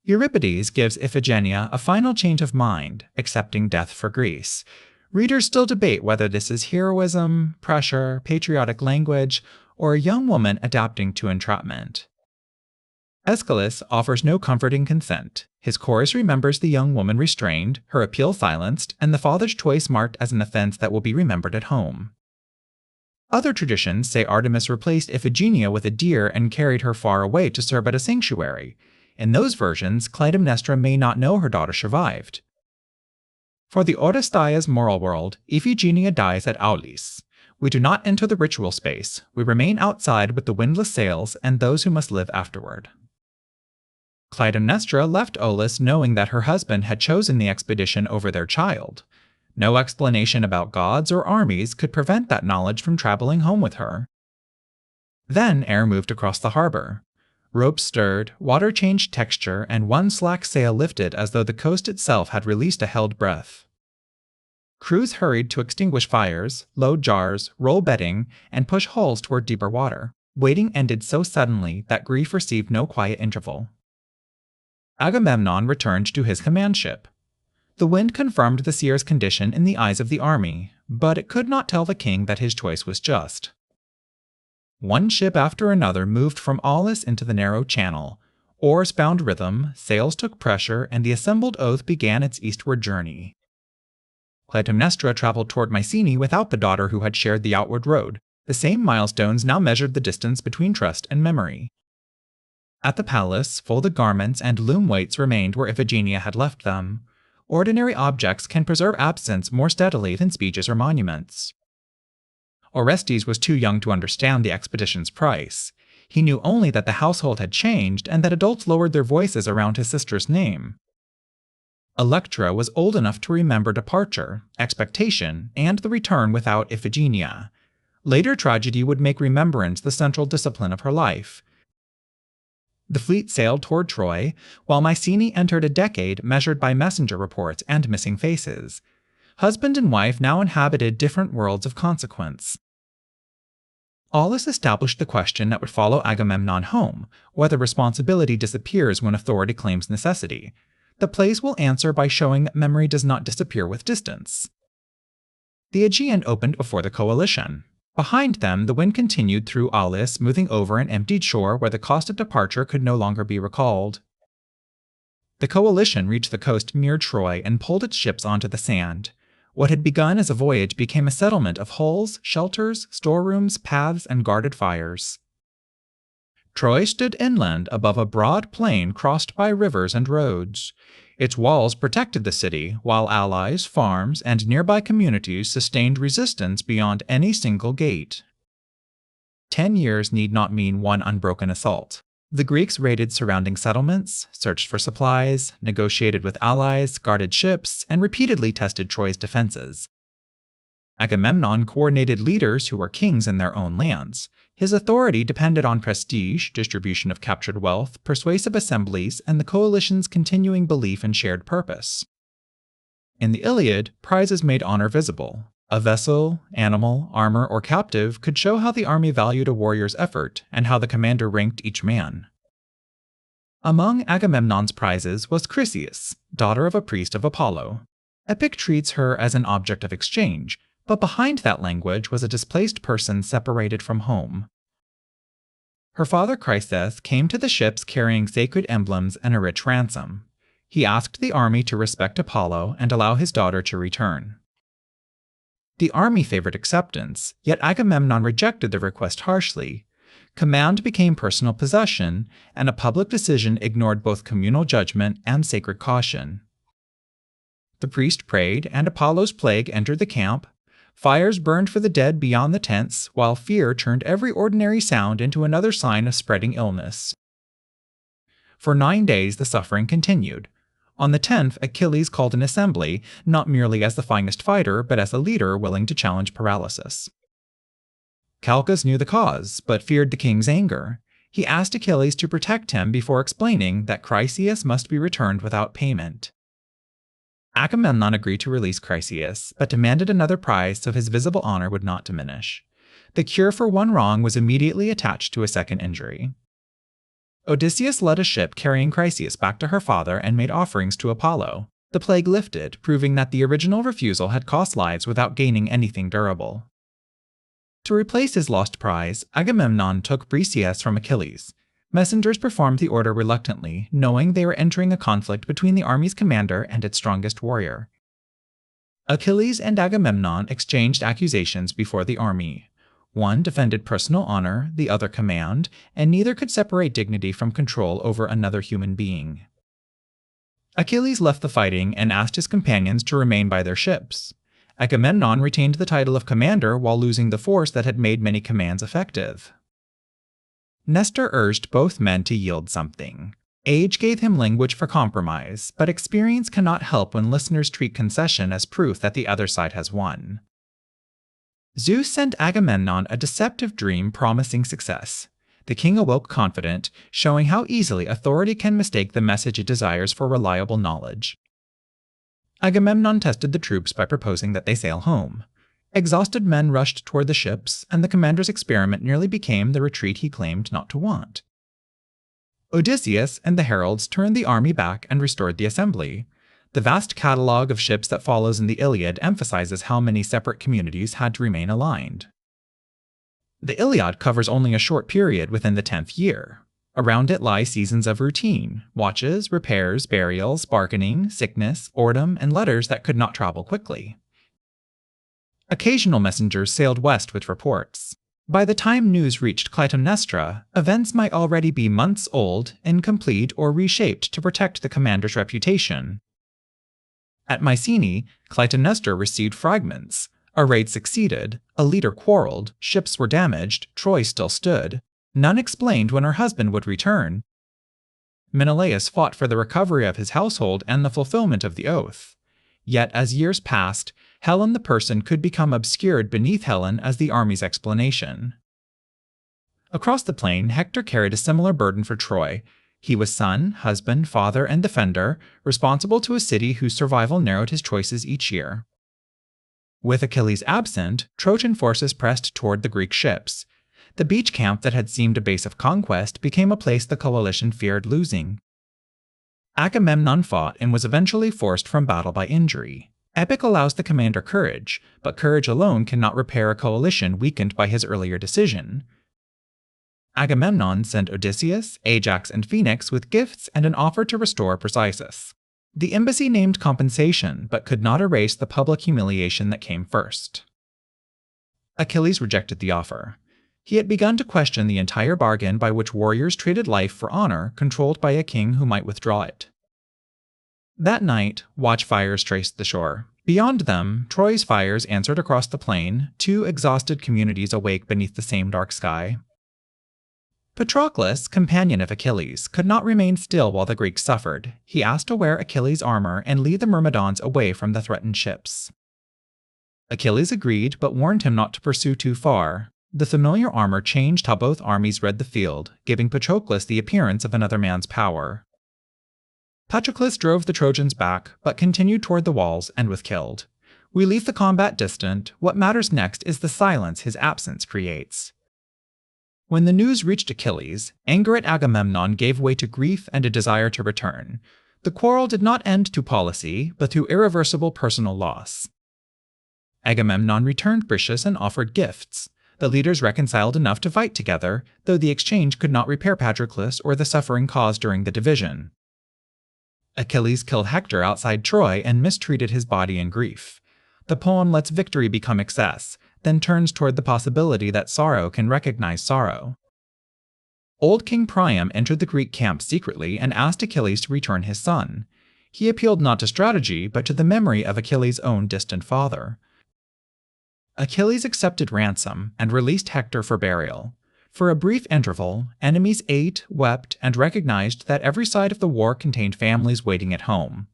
Euripides gives Iphigenia a final change of mind, accepting death for Greece. Readers still debate whether this is heroism, pressure, patriotic language, or a young woman adapting to entrapment. Aeschylus offers no comforting consent. His chorus remembers the young woman restrained, her appeal silenced, and the father's choice marked as an offense that will be remembered at home. Other traditions say Artemis replaced Iphigenia with a deer and carried her far away to serve at a sanctuary. In those versions, Clytemnestra may not know her daughter survived. For the Oresteia's moral world, Iphigenia dies at Aulis. We do not enter the ritual space. We remain outside with the windless sails and those who must live afterward. Clytemnestra left Aulis knowing that her husband had chosen the expedition over their child. No explanation about gods or armies could prevent that knowledge from traveling home with her. Then air moved across the harbor. Ropes stirred, water changed texture, and one slack sail lifted as though the coast itself had released a held breath. Crews hurried to extinguish fires, load jars, roll bedding, and push hulls toward deeper water. Waiting ended so suddenly that grief received no quiet interval. Agamemnon returned to his command ship. The wind confirmed the seer's condition in the eyes of the army, but it could not tell the king that his choice was just. One ship after another moved from Aulis into the narrow channel. Oars found rhythm, sails took pressure, and the assembled oath began its eastward journey. Clytemnestra traveled toward Mycenae without the daughter who had shared the outward road. The same milestones now measured the distance between trust and memory. At the palace, folded garments and loom weights remained where Iphigenia had left them. Ordinary objects can preserve absence more steadily than speeches or monuments. Orestes was too young to understand the expedition's price. He knew only that the household had changed and that adults lowered their voices around his sister's name. Electra was old enough to remember departure, expectation, and the return without Iphigenia. Later tragedy would make remembrance the central discipline of her life. The fleet sailed toward Troy, while Mycenae entered a decade measured by messenger reports and missing faces. Husband and wife now inhabited different worlds of consequence. Aulis established the question that would follow Agamemnon home, whether responsibility disappears when authority claims necessity. The plays will answer by showing memory does not disappear with distance. The Aegean opened before the coalition. Behind them, the wind continued through Aulis, smoothing over an emptied shore where the cost of departure could no longer be recalled. The coalition reached the coast near Troy and pulled its ships onto the sand. What had begun as a voyage became a settlement of hulls, shelters, storerooms, paths, and guarded fires. Troy stood inland above a broad plain crossed by rivers and roads. Its walls protected the city, while allies, farms, and nearby communities sustained resistance beyond any single gate. 10 years need not mean one unbroken assault. The Greeks raided surrounding settlements, searched for supplies, negotiated with allies, guarded ships, and repeatedly tested Troy's defenses. Agamemnon coordinated leaders who were kings in their own lands. His authority depended on prestige, distribution of captured wealth, persuasive assemblies, and the coalition's continuing belief in shared purpose. In the Iliad, prizes made honor visible. A vessel, animal, armor, or captive could show how the army valued a warrior's effort and how the commander ranked each man. Among Agamemnon's prizes was Chryseis, daughter of a priest of Apollo. Epic treats her as an object of exchange, but behind that language was a displaced person separated from home. Her father Chryses came to the ships carrying sacred emblems and a rich ransom. He asked the army to respect Apollo and allow his daughter to return. The army favored acceptance, yet Agamemnon rejected the request harshly. Command became personal possession, and a public decision ignored both communal judgment and sacred caution. The priest prayed, and Apollo's plague entered the camp. Fires burned for the dead beyond the tents, while fear turned every ordinary sound into another sign of spreading illness. For 9 days the suffering continued. On the 10th, Achilles called an assembly, not merely as the finest fighter, but as a leader willing to challenge paralysis. Calchas knew the cause, but feared the king's anger. He asked Achilles to protect him before explaining that Chryseis must be returned without payment. Agamemnon agreed to release Chryseis, but demanded another prize so his visible honor would not diminish. The cure for one wrong was immediately attached to a second injury. Odysseus led a ship carrying Chryseis back to her father and made offerings to Apollo. The plague lifted, proving that the original refusal had cost lives without gaining anything durable. To replace his lost prize, Agamemnon took Briseis from Achilles. Messengers performed the order reluctantly, knowing they were entering a conflict between the army's commander and its strongest warrior. Achilles and Agamemnon exchanged accusations before the army. One defended personal honor, the other command, and neither could separate dignity from control over another human being. Achilles left the fighting and asked his companions to remain by their ships. Agamemnon retained the title of commander while losing the force that had made many commands effective. Nestor urged both men to yield something. Age gave him language for compromise, but experience cannot help when listeners treat concession as proof that the other side has won. Zeus sent Agamemnon a deceptive dream promising success. The king awoke confident, showing how easily authority can mistake the message it desires for reliable knowledge. Agamemnon tested the troops by proposing that they sail home. Exhausted men rushed toward the ships, and the commander's experiment nearly became the retreat he claimed not to want. Odysseus and the heralds turned the army back and restored the assembly. The vast catalogue of ships that follows in the Iliad emphasizes how many separate communities had to remain aligned. The Iliad covers only a short period within the 10th year. Around it lie seasons of routine, watches, repairs, burials, bargaining, sickness, boredom, and letters that could not travel quickly. Occasional messengers sailed west with reports. By the time news reached Clytemnestra, events might already be months old, incomplete, or reshaped to protect the commander's reputation. At Mycenae, Clytemnestra received fragments. A raid succeeded, a leader quarreled, ships were damaged, Troy still stood. None explained when her husband would return. Menelaus fought for the recovery of his household and the fulfillment of the oath. Yet as years passed, Helen the person could become obscured beneath Helen as the army's explanation. Across the plain, Hector carried a similar burden for Troy. He was son, husband, father, and defender, responsible to a city whose survival narrowed his choices each year. With Achilles absent, Trojan forces pressed toward the Greek ships. The beach camp that had seemed a base of conquest became a place the coalition feared losing. Agamemnon fought and was eventually forced from battle by injury. Epic allows the commander courage, but courage alone cannot repair a coalition weakened by his earlier decision. Agamemnon sent Odysseus, Ajax, and Phoenix with gifts and an offer to restore Briseis. The embassy named compensation, but could not erase the public humiliation that came first. Achilles rejected the offer. He had begun to question the entire bargain by which warriors traded life for honor, controlled by a king who might withdraw it. That night, watchfires traced the shore. Beyond them, Troy's fires answered across the plain, two exhausted communities awake beneath the same dark sky. Patroclus, companion of Achilles, could not remain still while the Greeks suffered. He asked to wear Achilles' armor and lead the Myrmidons away from the threatened ships. Achilles agreed, but warned him not to pursue too far. The familiar armor changed how both armies read the field, giving Patroclus the appearance of another man's power. Patroclus drove the Trojans back, but continued toward the walls and was killed. We leave the combat distant. What matters next is the silence his absence creates. When the news reached Achilles, anger at Agamemnon gave way to grief and a desire to return. The quarrel did not end to policy, but to irreversible personal loss. Agamemnon returned Briseis and offered gifts. The leaders reconciled enough to fight together, though the exchange could not repair Patroclus or the suffering caused during the division. Achilles killed Hector outside Troy and mistreated his body in grief. The poem lets victory become excess, then turns toward the possibility that sorrow can recognize sorrow. Old King Priam entered the Greek camp secretly and asked Achilles to return his son. He appealed not to strategy, but to the memory of Achilles' own distant father. Achilles accepted ransom and released Hector for burial. For a brief interval, enemies ate, wept, and recognized that every side of the war contained families waiting at home.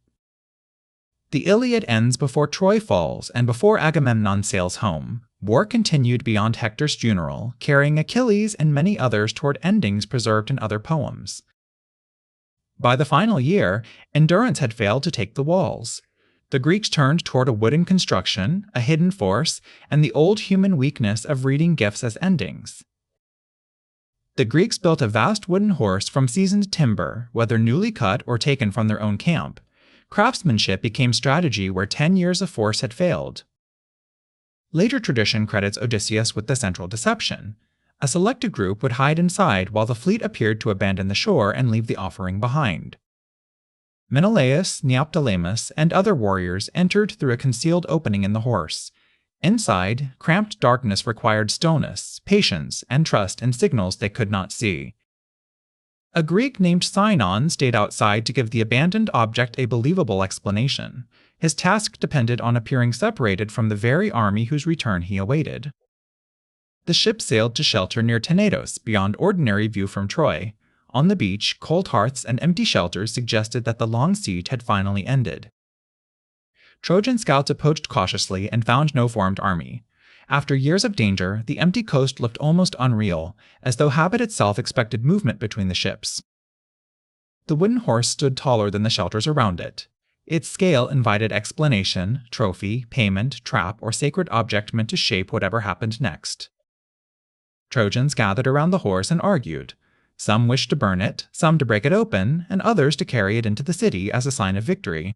The Iliad ends before Troy falls and before Agamemnon sails home. War continued beyond Hector's funeral, carrying Achilles and many others toward endings preserved in other poems. By the final year, endurance had failed to take the walls. The Greeks turned toward a wooden construction, a hidden force, and the old human weakness of reading gifts as endings. The Greeks built a vast wooden horse from seasoned timber, whether newly cut or taken from their own camp. Craftsmanship became strategy where 10 years of force had failed. Later tradition credits Odysseus with the central deception. A selected group would hide inside while the fleet appeared to abandon the shore and leave the offering behind. Menelaus, Neoptolemus, and other warriors entered through a concealed opening in the horse. Inside, cramped darkness required stillness, patience, and trust in signals they could not see. A Greek named Sinon stayed outside to give the abandoned object a believable explanation. His task depended on appearing separated from the very army whose return he awaited. The ship sailed to shelter near Tenedos, beyond ordinary view from Troy. On the beach, cold hearths and empty shelters suggested that the long siege had finally ended. Trojan scouts approached cautiously and found no formed army. After years of danger, the empty coast looked almost unreal, as though habit itself expected movement between the ships. The wooden horse stood taller than the shelters around it. Its scale invited explanation, trophy, payment, trap, or sacred object meant to shape whatever happened next. Trojans gathered around the horse and argued. Some wished to burn it, some to break it open, and others to carry it into the city as a sign of victory.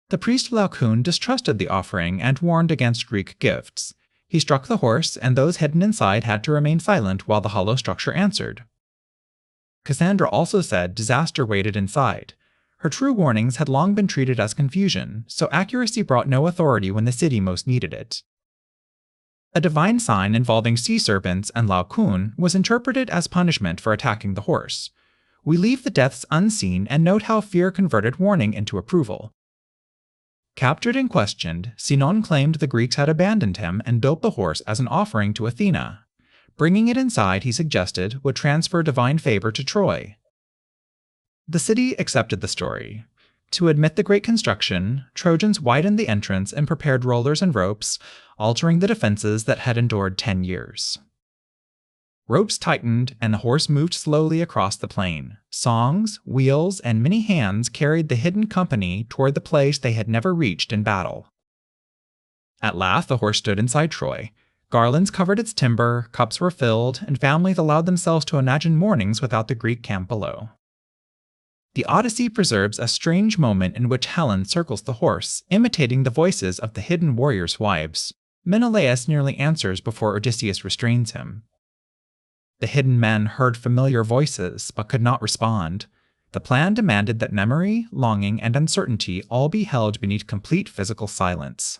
The priest Laocoon distrusted the offering and warned against Greek gifts. He struck the horse, and those hidden inside had to remain silent while the hollow structure answered. Cassandra also said disaster waited inside. Her true warnings had long been treated as confusion, so accuracy brought no authority when the city most needed it. A divine sign involving sea serpents and Laocoon was interpreted as punishment for attacking the horse. We leave the deaths unseen and note how fear converted warning into approval. Captured and questioned, Sinon claimed the Greeks had abandoned him and built the horse as an offering to Athena. Bringing it inside, he suggested, would transfer divine favor to Troy. The city accepted the story. To admit the great construction, Trojans widened the entrance and prepared rollers and ropes, altering the defenses that had endured 10 years. Ropes tightened, and the horse moved slowly across the plain. Songs, wheels, and many hands carried the hidden company toward the place they had never reached in battle. At last, the horse stood inside Troy. Garlands covered its timber, cups were filled, and families allowed themselves to imagine mornings without the Greek camp below. The Odyssey preserves a strange moment in which Helen circles the horse, imitating the voices of the hidden warriors' wives. Menelaus nearly answers before Odysseus restrains him. The hidden men heard familiar voices, but could not respond. The plan demanded that memory, longing, and uncertainty all be held beneath complete physical silence.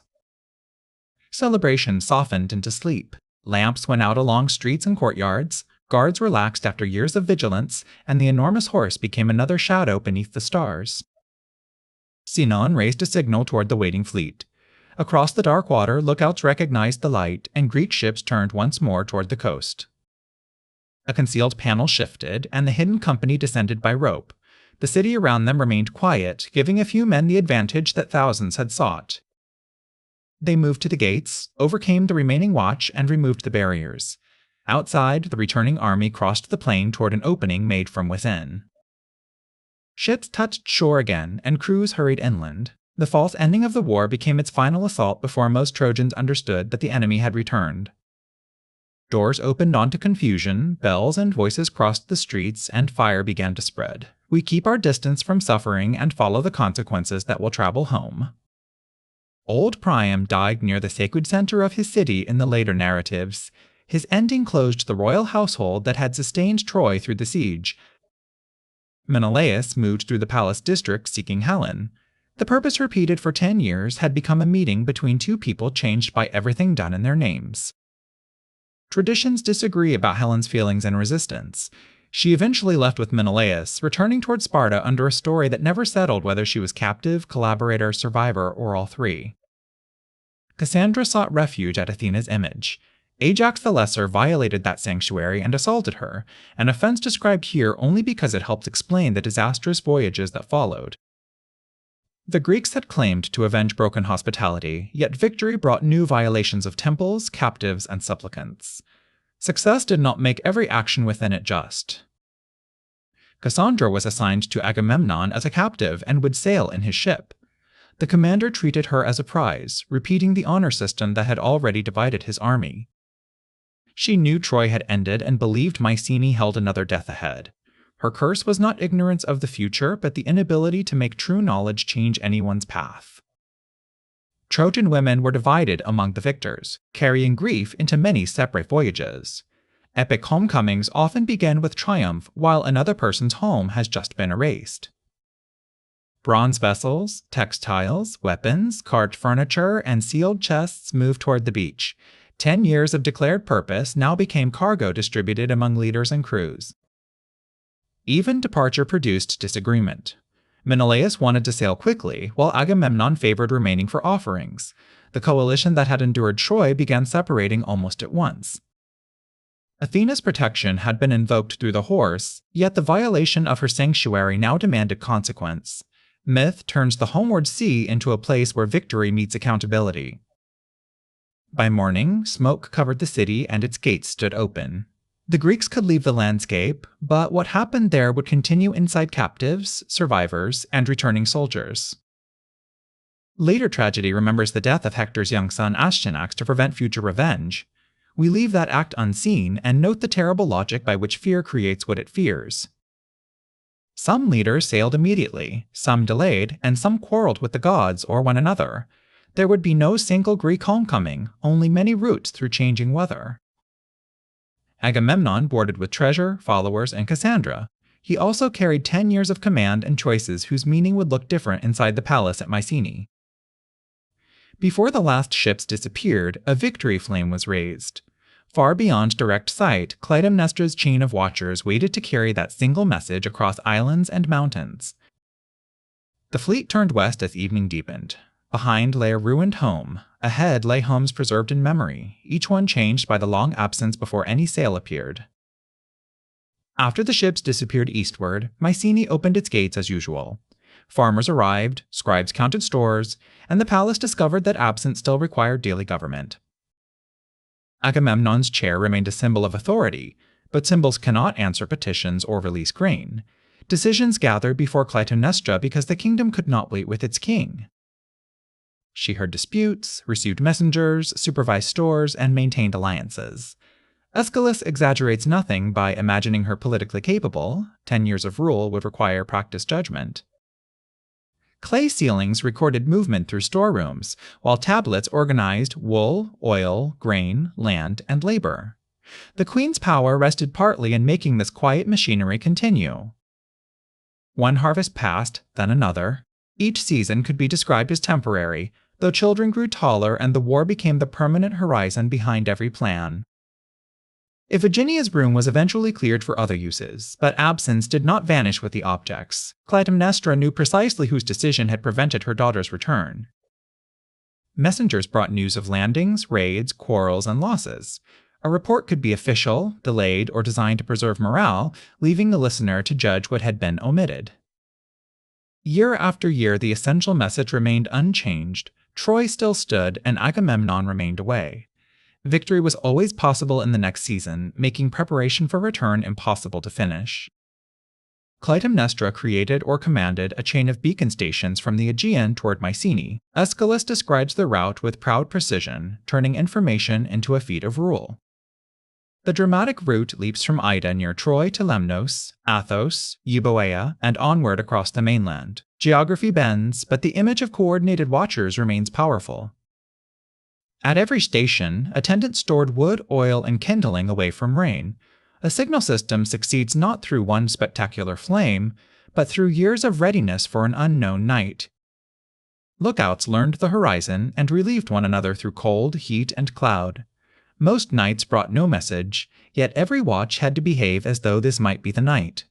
Celebration softened into sleep. Lamps went out along streets and courtyards, guards relaxed after years of vigilance, and the enormous horse became another shadow beneath the stars. Sinon raised a signal toward the waiting fleet. Across the dark water, lookouts recognized the light, and Greek ships turned once more toward the coast. A concealed panel shifted, and the hidden company descended by rope. The city around them remained quiet, giving a few men the advantage that thousands had sought. They moved to the gates, overcame the remaining watch, and removed the barriers. Outside, the returning army crossed the plain toward an opening made from within. Ships touched shore again, and crews hurried inland. The false ending of the war became its final assault before most Trojans understood that the enemy had returned. Doors opened onto confusion, bells and voices crossed the streets, and fire began to spread. We keep our distance from suffering and follow the consequences that will travel home. Old Priam died near the sacred center of his city in the later narratives. His ending closed the royal household that had sustained Troy through the siege. Menelaus moved through the palace district seeking Helen. The purpose repeated for 10 years had become a meeting between two people changed by everything done in their names. Traditions disagree about Helen's feelings and resistance. She eventually left with Menelaus, returning toward Sparta under a story that never settled whether she was captive, collaborator, survivor, or all three. Cassandra sought refuge at Athena's image. Ajax the Lesser violated that sanctuary and assaulted her, an offense described here only because it helps explain the disastrous voyages that followed. The Greeks had claimed to avenge broken hospitality, yet victory brought new violations of temples, captives, and supplicants. Success did not make every action within it just. Cassandra was assigned to Agamemnon as a captive and would sail in his ship. The commander treated her as a prize, repeating the honor system that had already divided his army. She knew Troy had ended and believed Mycenae held another death ahead. Her curse was not ignorance of the future, but the inability to make true knowledge change anyone's path. Trojan women were divided among the victors, carrying grief into many separate voyages. Epic homecomings often begin with triumph, while another person's home has just been erased. Bronze vessels, textiles, weapons, carved furniture, and sealed chests moved toward the beach. 10 years of declared purpose now became cargo distributed among leaders and crews. Even departure produced disagreement. Menelaus wanted to sail quickly, while Agamemnon favored remaining for offerings. The coalition that had endured Troy began separating almost at once. Athena's protection had been invoked through the horse, yet the violation of her sanctuary now demanded consequence. Myth turns the homeward sea into a place where victory meets accountability. By morning, smoke covered the city and its gates stood open. The Greeks could leave the landscape, but what happened there would continue inside captives, survivors, and returning soldiers. Later tragedy remembers the death of Hector's young son Astyanax to prevent future revenge. We leave that act unseen and note the terrible logic by which fear creates what it fears. Some leaders sailed immediately, some delayed, and some quarreled with the gods or one another. There would be no single Greek homecoming, only many routes through changing weather. Agamemnon boarded with treasure, followers, and Cassandra. He also carried 10 years of command and choices whose meaning would look different inside the palace at Mycenae. Before the last ships disappeared, a victory flame was raised. Far beyond direct sight, Clytemnestra's chain of watchers waited to carry that single message across islands and mountains. The fleet turned west as evening deepened. Behind lay a ruined home. Ahead lay homes preserved in memory, each one changed by the long absence before any sail appeared. After the ships disappeared eastward, Mycenae opened its gates as usual. Farmers arrived, scribes counted stores, and the palace discovered that absence still required daily government. Agamemnon's chair remained a symbol of authority, but symbols cannot answer petitions or release grain. Decisions gathered before Clytemnestra because the kingdom could not wait with its king. She heard disputes, received messengers, supervised stores, and maintained alliances. Aeschylus exaggerates nothing by imagining her politically capable. 10 years of rule would require practiced judgment. Clay ceilings recorded movement through storerooms, while tablets organized wool, oil, grain, land, and labor. The queen's power rested partly in making this quiet machinery continue. One harvest passed, then another. Each season could be described as temporary, though children grew taller and the war became the permanent horizon behind every plan. Iphigenia's room was eventually cleared for other uses, but absence did not vanish with the objects. Clytemnestra knew precisely whose decision had prevented her daughter's return. Messengers brought news of landings, raids, quarrels, and losses. A report could be official, delayed, or designed to preserve morale, leaving the listener to judge what had been omitted. Year after year, the essential message remained unchanged. Troy still stood, and Agamemnon remained away. Victory was always possible in the next season, making preparation for return impossible to finish. Clytemnestra created or commanded a chain of beacon stations from the Aegean toward Mycenae. Aeschylus describes the route with proud precision, turning information into a feat of rule. The dramatic route leaps from Ida near Troy to Lemnos, Athos, Euboea, and onward across the mainland. Geography bends, but the image of coordinated watchers remains powerful. At every station, attendants stored wood, oil, and kindling away from rain. A signal system succeeds not through one spectacular flame, but through years of readiness for an unknown night. Lookouts learned the horizon and relieved one another through cold, heat, and cloud. Most nights brought no message, yet every watch had to behave as though this might be the night.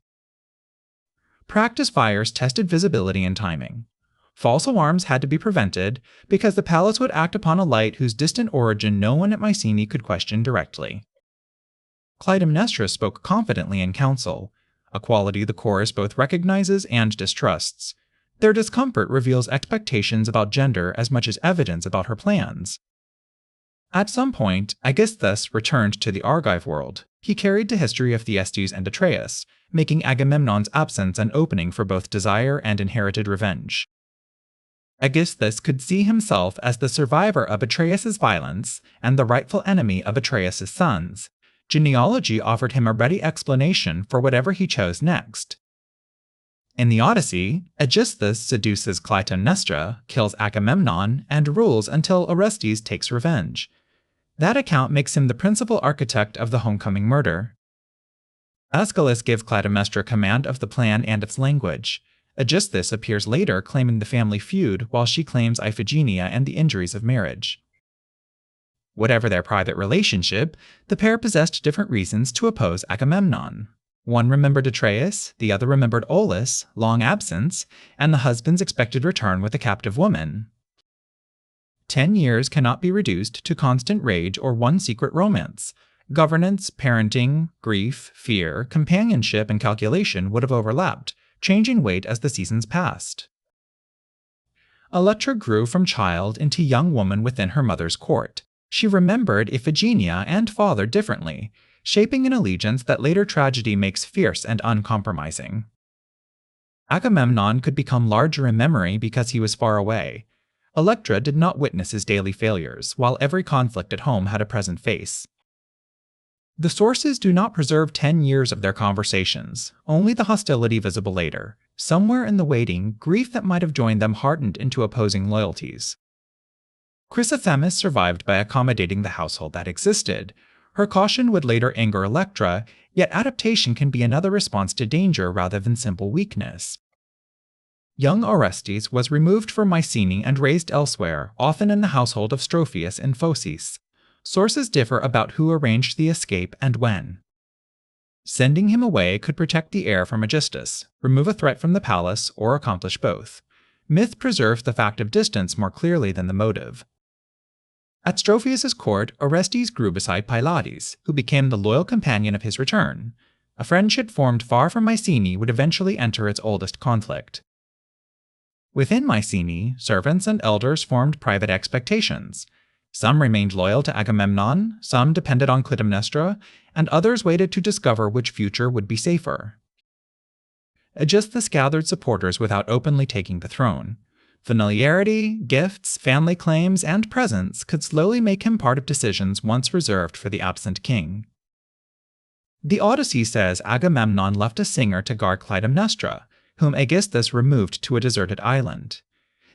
Practice fires tested visibility and timing. False alarms had to be prevented because the palace would act upon a light whose distant origin no one at Mycenae could question directly. Clytemnestra spoke confidently in council, a quality the chorus both recognizes and distrusts. Their discomfort reveals expectations about gender as much as evidence about her plans. At some point, Aegisthus returned to the Argive world. He carried the history of Thyestes and Atreus, making Agamemnon's absence an opening for both desire and inherited revenge. Aegisthus could see himself as the survivor of Atreus's violence and the rightful enemy of Atreus's sons. Genealogy offered him a ready explanation for whatever he chose next. In the Odyssey, Aegisthus seduces Clytemnestra, kills Agamemnon, and rules until Orestes takes revenge. That account makes him the principal architect of the homecoming murder. Aeschylus gives Clytemnestra command of the plan and its language. Aegisthus appears later claiming the family feud while she claims Iphigenia and the injuries of marriage. Whatever their private relationship, the pair possessed different reasons to oppose Agamemnon. One remembered Atreus, the other remembered Aulis, long absence, and the husband's expected return with a captive woman. 10 years cannot be reduced to constant rage or one secret romance. Governance, parenting, grief, fear, companionship, and calculation would have overlapped, changing weight as the seasons passed. Electra grew from child into young woman within her mother's court. She remembered Iphigenia and father differently, shaping an allegiance that later tragedy makes fierce and uncompromising. Agamemnon could become larger in memory because he was far away. Electra did not witness his daily failures, while every conflict at home had a present face. The sources do not preserve 10 years of their conversations, only the hostility visible later. Somewhere in the waiting, grief that might have joined them hardened into opposing loyalties. Chrysothemis survived by accommodating the household that existed. Her caution would later anger Electra, yet adaptation can be another response to danger rather than simple weakness. Young Orestes was removed from Mycenae and raised elsewhere, often in the household of Strophius in Phocis. Sources differ about who arranged the escape and when. Sending him away could protect the heir from Aegisthus, remove a threat from the palace, or accomplish both. Myth preserves the fact of distance more clearly than the motive. At Strophius's court, Orestes grew beside Pylades, who became the loyal companion of his return. A friendship formed far from Mycenae would eventually enter its oldest conflict. Within Mycenae, servants and elders formed private expectations. Some remained loyal to Agamemnon, some depended on Clytemnestra, and others waited to discover which future would be safer. Aegisthus gathered supporters without openly taking the throne. Familiarity, gifts, family claims, and presents could slowly make him part of decisions once reserved for the absent king. The Odyssey says Agamemnon left a singer to guard Clytemnestra, whom Aegisthus removed to a deserted island.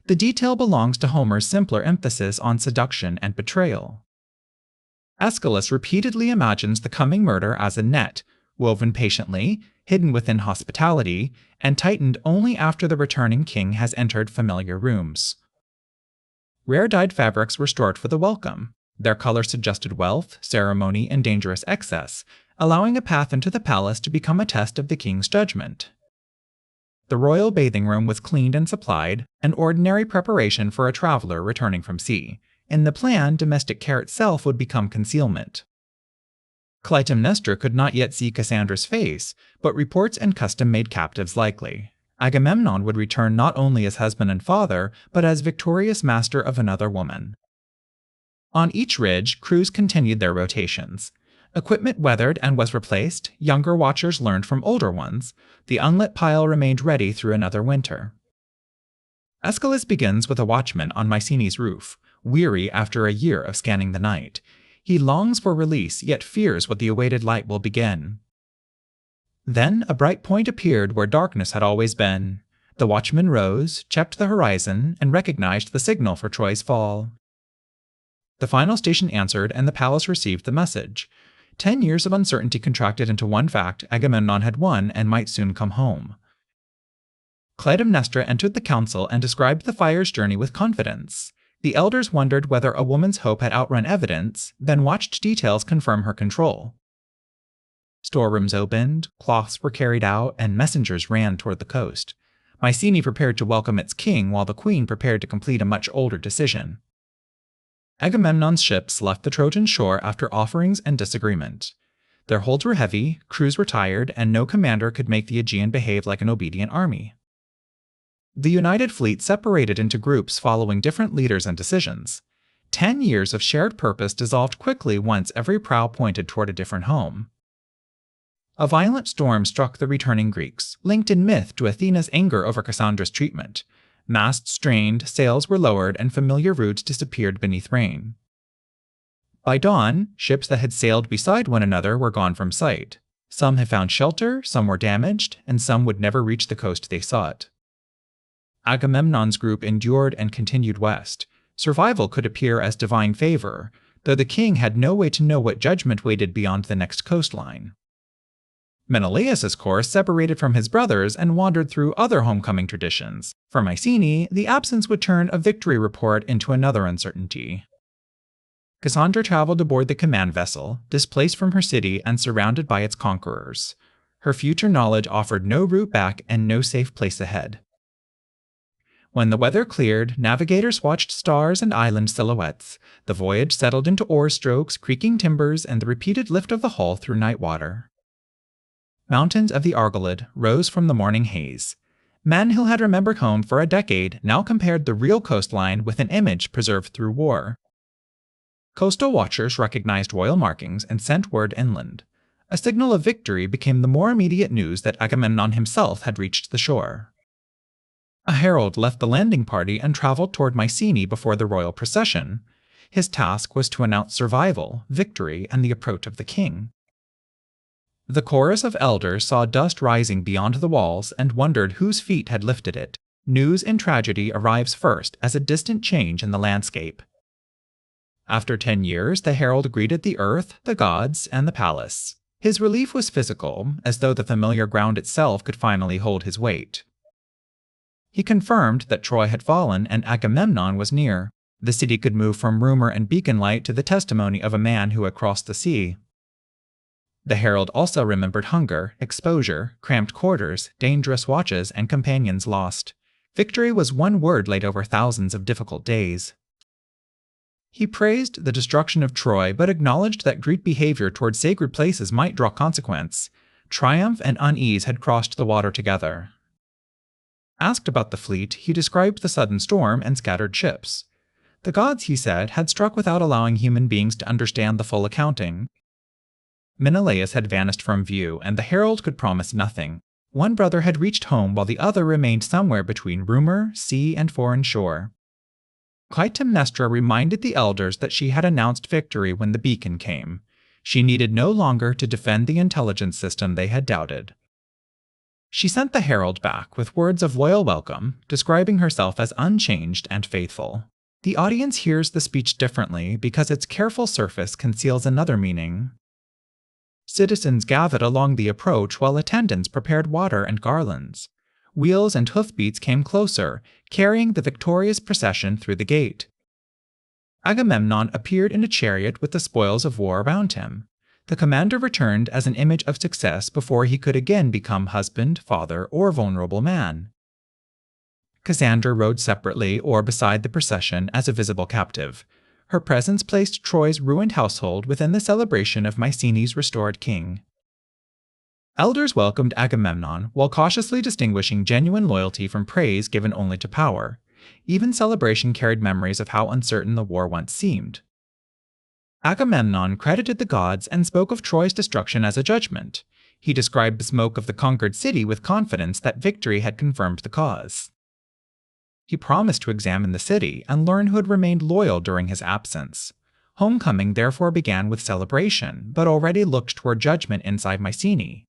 The detail belongs to Homer's simpler emphasis on seduction and betrayal. Aeschylus repeatedly imagines the coming murder as a net, woven patiently, hidden within hospitality, and tightened only after the returning king has entered familiar rooms. Rare dyed fabrics were stored for the welcome. Their color suggested wealth, ceremony, and dangerous excess, allowing a path into the palace to become a test of the king's judgment. The royal bathing room was cleaned and supplied, an ordinary preparation for a traveler returning from sea. In the plan, domestic care itself would become concealment. Clytemnestra could not yet see Cassandra's face, but reports and custom made captives likely. Agamemnon would return not only as husband and father, but as victorious master of another woman. On each ridge, crews continued their rotations. Equipment weathered and was replaced, younger watchers learned from older ones. The unlit pile remained ready through another winter. Aeschylus begins with a watchman on Mycenae's roof, weary after a year of scanning the night. He longs for release, yet fears what the awaited light will begin. Then a bright point appeared where darkness had always been. The watchman rose, checked the horizon, and recognized the signal for Troy's fall. The final station answered, and the palace received the message. 10 years of uncertainty contracted into one fact: Agamemnon had won and might soon come home. Clytemnestra entered the council and described the fire's journey with confidence. The elders wondered whether a woman's hope had outrun evidence, then watched details confirm her control. Storerooms opened, cloths were carried out, and messengers ran toward the coast. Mycenae prepared to welcome its king, while the queen prepared to complete a much older decision. Agamemnon's ships left the Trojan shore after offerings and disagreement. Their holds were heavy, crews were tired, and no commander could make the Aegean behave like an obedient army. The united fleet separated into groups following different leaders and decisions. 10 years of shared purpose dissolved quickly once every prow pointed toward a different home. A violent storm struck the returning Greeks, linked in myth to Athena's anger over Cassandra's treatment. Masts strained, sails were lowered, and familiar routes disappeared beneath rain. By dawn, ships that had sailed beside one another were gone from sight. Some had found shelter, some were damaged, and some would never reach the coast they sought. Agamemnon's group endured and continued west. Survival could appear as divine favor, though the king had no way to know what judgment waited beyond the next coastline. Menelaus's course separated from his brothers and wandered through other homecoming traditions. For Mycenae, the absence would turn a victory report into another uncertainty. Cassandra traveled aboard the command vessel, displaced from her city and surrounded by its conquerors. Her future knowledge offered no route back and no safe place ahead. When the weather cleared, navigators watched stars and island silhouettes. The voyage settled into oar strokes, creaking timbers, and the repeated lift of the hull through night water. Mountains of the Argolid rose from the morning haze. Men who had remembered home for a decade now compared the real coastline with an image preserved through war. Coastal watchers recognized royal markings and sent word inland. A signal of victory became the more immediate news that Agamemnon himself had reached the shore. A herald left the landing party and traveled toward Mycenae before the royal procession. His task was to announce survival, victory, and the approach of the king. The chorus of elders saw dust rising beyond the walls and wondered whose feet had lifted it. News in tragedy arrives first as a distant change in the landscape. After 10 years, the herald greeted the earth, the gods, and the palace. His relief was physical, as though the familiar ground itself could finally hold his weight. He confirmed that Troy had fallen and Agamemnon was near. The city could move from rumor and beacon light to the testimony of a man who had crossed the sea. The herald also remembered hunger, exposure, cramped quarters, dangerous watches, and companions lost. Victory was one word laid over thousands of difficult days. He praised the destruction of Troy, but acknowledged that Greek behavior toward sacred places might draw consequence. Triumph and unease had crossed the water together. Asked about the fleet, he described the sudden storm and scattered ships. The gods, he said, had struck without allowing human beings to understand the full accounting. Menelaus had vanished from view, and the herald could promise nothing. One brother had reached home while the other remained somewhere between rumor, sea, and foreign shore. Clytemnestra reminded the elders that she had announced victory when the beacon came. She needed no longer to defend the intelligence system they had doubted. She sent the herald back with words of loyal welcome, describing herself as unchanged and faithful. The audience hears the speech differently because its careful surface conceals another meaning. Citizens gathered along the approach while attendants prepared water and garlands. Wheels and hoofbeats came closer, carrying the victorious procession through the gate. Agamemnon appeared in a chariot with the spoils of war around him. The commander returned as an image of success before he could again become husband, father, or vulnerable man. Cassandra rode separately or beside the procession as a visible captive. Her presence placed Troy's ruined household within the celebration of Mycenae's restored king. Elders welcomed Agamemnon while cautiously distinguishing genuine loyalty from praise given only to power. Even celebration carried memories of how uncertain the war once seemed. Agamemnon credited the gods and spoke of Troy's destruction as a judgment. He described the smoke of the conquered city with confidence that victory had confirmed the cause. He promised to examine the city and learn who had remained loyal during his absence. Homecoming therefore began with celebration, but already looked toward judgment inside Mycenae.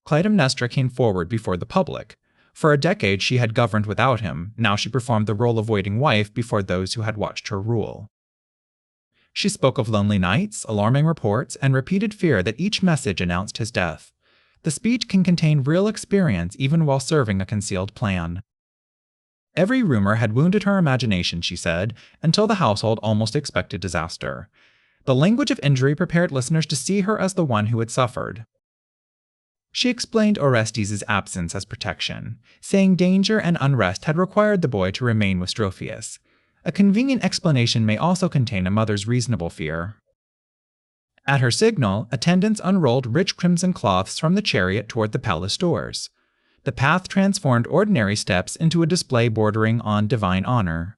Clytemnestra came forward before the public. For a decade she had governed without him, now she performed the role of waiting wife before those who had watched her rule. She spoke of lonely nights, alarming reports, and repeated fear that each message announced his death. The speech can contain real experience even while serving a concealed plan. Every rumor had wounded her imagination, she said, until the household almost expected disaster. The language of injury prepared listeners to see her as the one who had suffered. She explained Orestes' absence as protection, saying danger and unrest had required the boy to remain with Strophius. A convenient explanation may also contain a mother's reasonable fear. At her signal, attendants unrolled rich crimson cloths from the chariot toward the palace doors. The path transformed ordinary steps into a display bordering on divine honor.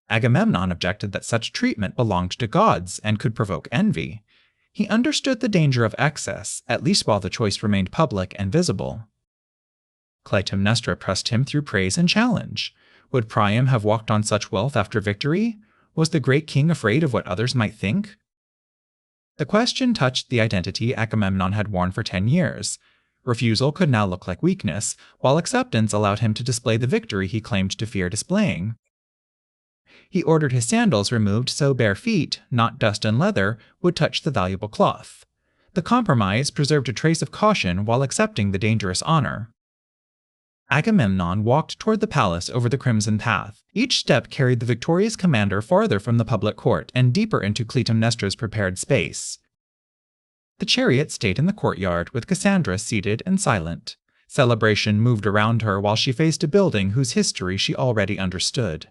Agamemnon objected that such treatment belonged to gods and could provoke envy. He understood the danger of excess, at least while the choice remained public and visible. Clytemnestra pressed him through praise and challenge. Would Priam have walked on such wealth after victory? Was the great king afraid of what others might think? The question touched the identity Agamemnon had worn for 10 years. Refusal could now look like weakness, while acceptance allowed him to display the victory he claimed to fear displaying. He ordered his sandals removed so bare feet, not dust and leather, would touch the valuable cloth. The compromise preserved a trace of caution while accepting the dangerous honor. Agamemnon walked toward the palace over the crimson path. Each step carried the victorious commander farther from the public court and deeper into Clytemnestra's prepared space. The chariot stayed in the courtyard with Cassandra seated and silent. Celebration moved around her while she faced a building whose history she already understood.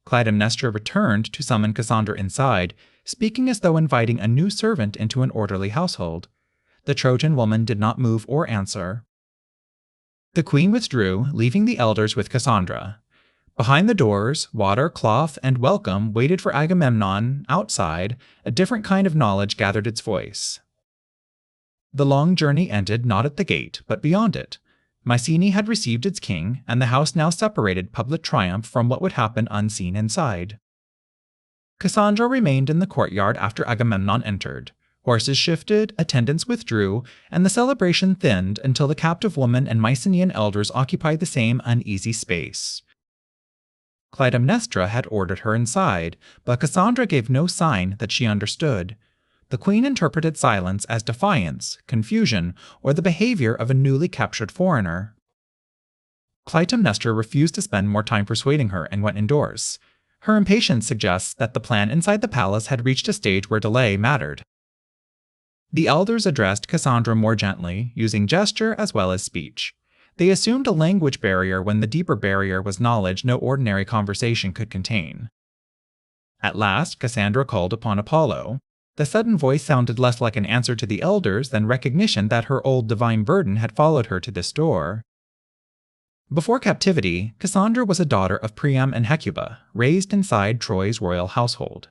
Clytemnestra returned to summon Cassandra inside, speaking as though inviting a new servant into an orderly household. The Trojan woman did not move or answer. The queen withdrew, leaving the elders with Cassandra. Behind the doors, water, cloth, and welcome waited for Agamemnon. Outside, a different kind of knowledge gathered its voice. The long journey ended not at the gate, but beyond it. Mycenae had received its king, and the house now separated public triumph from what would happen unseen inside. Cassandra remained in the courtyard after Agamemnon entered. Horses shifted, attendants withdrew, and the celebration thinned until the captive woman and Mycenaean elders occupied the same uneasy space. Clytemnestra had ordered her inside, but Cassandra gave no sign that she understood. The queen interpreted silence as defiance, confusion, or the behavior of a newly captured foreigner. Clytemnestra refused to spend more time persuading her and went indoors. Her impatience suggests that the plan inside the palace had reached a stage where delay mattered. The elders addressed Cassandra more gently, using gesture as well as speech. They assumed a language barrier when the deeper barrier was knowledge no ordinary conversation could contain. At last, Cassandra called upon Apollo. The sudden voice sounded less like an answer to the elders than recognition that her old divine burden had followed her to this door. Before captivity, Cassandra was a daughter of Priam and Hecuba, raised inside Troy's royal household.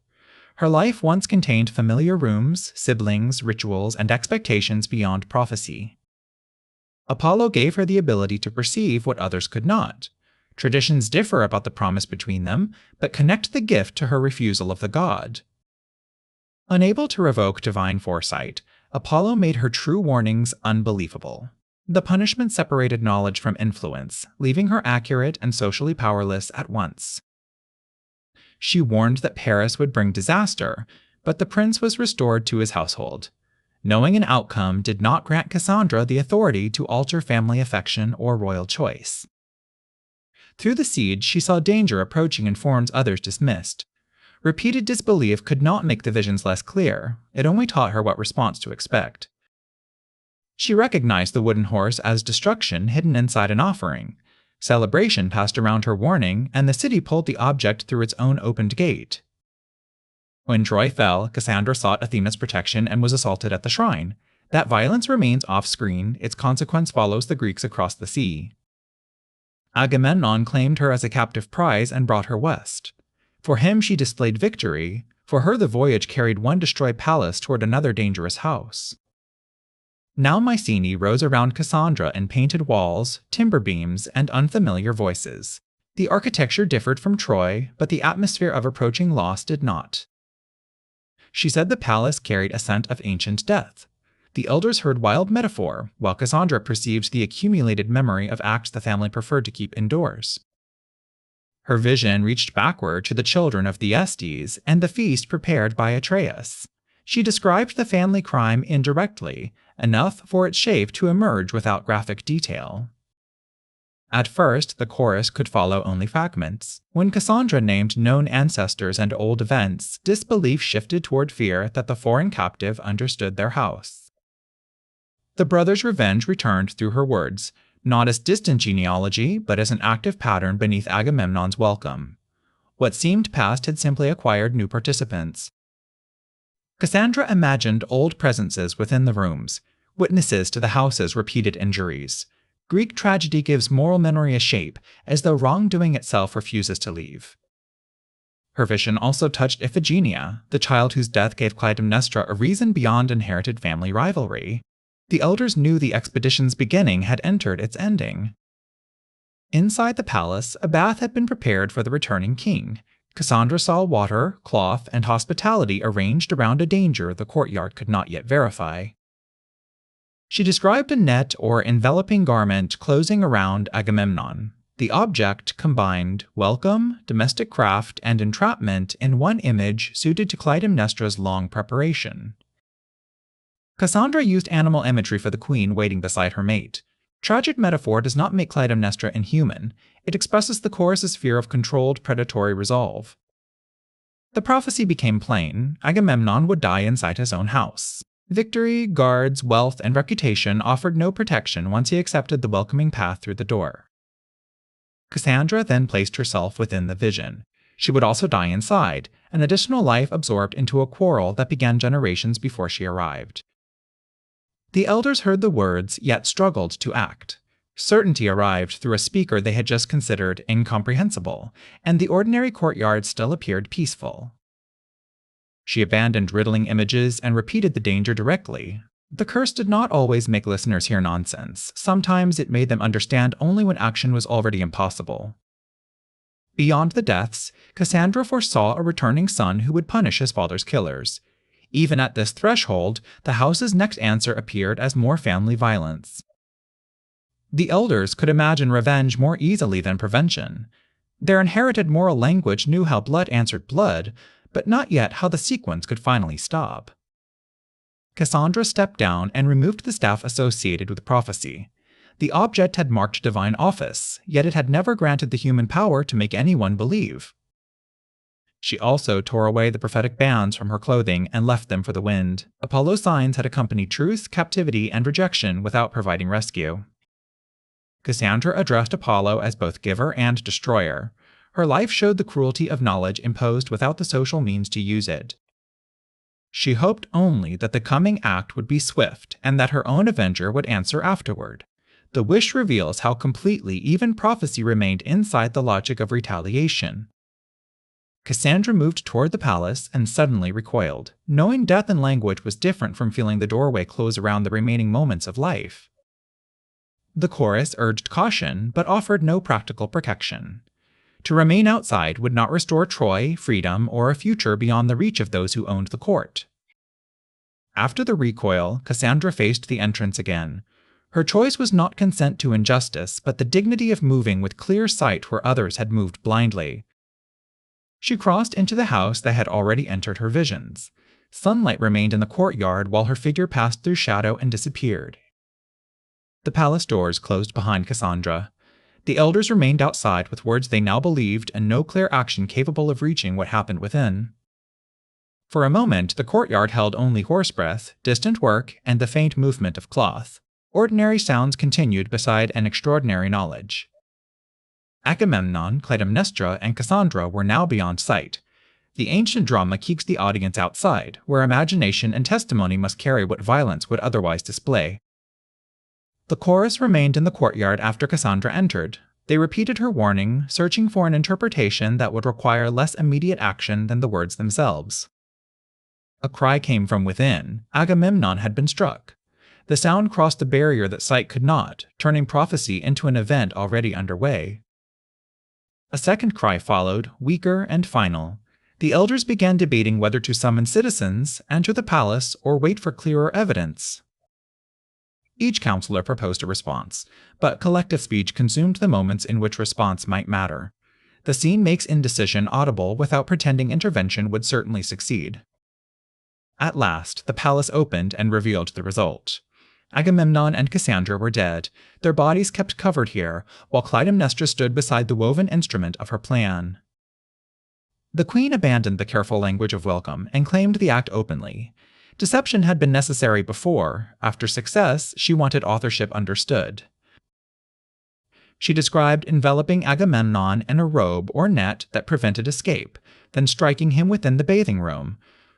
Her life once contained familiar rooms, siblings, rituals, and expectations beyond prophecy. Apollo gave her the ability to perceive what others could not. Traditions differ about the promise between them, but connect the gift to her refusal of the god. Unable to revoke divine foresight, Apollo made her true warnings unbelievable. The punishment separated knowledge from influence, leaving her accurate and socially powerless at once. She warned that Paris would bring disaster, but the prince was restored to his household. Knowing an outcome did not grant Cassandra the authority to alter family affection or royal choice. Through the siege, she saw danger approaching in forms others dismissed. Repeated disbelief could not make the visions less clear, it only taught her what response to expect. She recognized the wooden horse as destruction hidden inside an offering. Celebration passed around her warning, and the city pulled the object through its own opened gate. When Troy fell, Cassandra sought Athena's protection and was assaulted at the shrine. That violence remains off-screen, its consequence follows the Greeks across the sea. Agamemnon claimed her as a captive prize and brought her west. For him she displayed victory, for her the voyage carried one destroyed palace toward another dangerous house. Now Mycenae rose around Cassandra in painted walls, timber beams, and unfamiliar voices. The architecture differed from Troy, but the atmosphere of approaching loss did not. She said the palace carried a scent of ancient death. The elders heard wild metaphor, while Cassandra perceived the accumulated memory of acts the family preferred to keep indoors. Her vision reached backward to the children of the Orestes and the feast prepared by Atreus. She described the family crime indirectly, enough for its shape to emerge without graphic detail. At first, the chorus could follow only fragments. When Cassandra named known ancestors and old events, disbelief shifted toward fear that the foreign captive understood their house. The brothers' revenge returned through her words, not as distant genealogy, but as an active pattern beneath Agamemnon's welcome. What seemed past had simply acquired new participants. Cassandra imagined old presences within the rooms, witnesses to the house's repeated injuries. Greek tragedy gives moral memory a shape, as though wrongdoing itself refuses to leave. Her vision also touched Iphigenia, the child whose death gave Clytemnestra a reason beyond inherited family rivalry. The elders knew the expedition's beginning had entered its ending. Inside the palace, a bath had been prepared for the returning king. Cassandra saw water, cloth, and hospitality arranged around a danger the courtyard could not yet verify. She described a net or enveloping garment closing around Agamemnon. The object combined welcome, domestic craft, and entrapment in one image suited to Clytemnestra's long preparation. Cassandra used animal imagery for the queen waiting beside her mate. Tragic metaphor does not make Clytemnestra inhuman. It expresses the chorus's fear of controlled predatory resolve. The prophecy became plain. Agamemnon would die inside his own house. Victory, guards, wealth, and reputation offered no protection once he accepted the welcoming path through the door. Cassandra then placed herself within the vision. She would also die inside, an additional life absorbed into a quarrel that began generations before she arrived. The elders heard the words, yet struggled to act. Certainty arrived through a speaker they had just considered incomprehensible, and the ordinary courtyard still appeared peaceful. She abandoned riddling images and repeated the danger directly. The curse did not always make listeners hear nonsense. Sometimes it made them understand only when action was already impossible. Beyond the deaths, Cassandra foresaw a returning son who would punish his father's killers. Even at this threshold, the house's next answer appeared as more family violence. The elders could imagine revenge more easily than prevention. Their inherited moral language knew how blood answered blood, but not yet how the sequence could finally stop. Cassandra stepped down and removed the staff associated with prophecy. The object had marked divine office, yet it had never granted the human power to make anyone believe. She also tore away the prophetic bands from her clothing and left them for the wind. Apollo's signs had accompanied truth, captivity, and rejection without providing rescue. Cassandra addressed Apollo as both giver and destroyer. Her life showed the cruelty of knowledge imposed without the social means to use it. She hoped only that the coming act would be swift and that her own avenger would answer afterward. The wish reveals how completely even prophecy remained inside the logic of retaliation. Cassandra moved toward the palace and suddenly recoiled. Knowing death in language was different from feeling the doorway close around the remaining moments of life. The chorus urged caution, but offered no practical protection. To remain outside would not restore Troy, freedom, or a future beyond the reach of those who owned the court. After the recoil, Cassandra faced the entrance again. Her choice was not consent to injustice, but the dignity of moving with clear sight where others had moved blindly. She crossed into the house that had already entered her visions. Sunlight remained in the courtyard while her figure passed through shadow and disappeared. The palace doors closed behind Cassandra. The elders remained outside with words they now believed and no clear action capable of reaching what happened within. For a moment, the courtyard held only horse breath, distant work, and the faint movement of cloth. Ordinary sounds continued beside an extraordinary knowledge. Agamemnon, Clytemnestra, and Cassandra were now beyond sight. The ancient drama keeps the audience outside, where imagination and testimony must carry what violence would otherwise display. The chorus remained in the courtyard after Cassandra entered. They repeated her warning, searching for an interpretation that would require less immediate action than the words themselves. A cry came from within. Agamemnon had been struck. The sound crossed a barrier that sight could not, turning prophecy into an event already underway. A second cry followed, weaker and final. The elders began debating whether to summon citizens, enter the palace, or wait for clearer evidence. Each counselor proposed a response, but collective speech consumed the moments in which response might matter. The scene makes indecision audible without pretending intervention would certainly succeed. At last, the palace opened and revealed the result. Agamemnon and Cassandra were dead, their bodies kept covered here, while Clytemnestra stood beside the woven instrument of her plan. The queen abandoned the careful language of welcome and claimed the act openly. Deception had been necessary before. After success, she wanted authorship understood. She described enveloping Agamemnon in a robe or net that prevented escape, then striking him within the bathing room.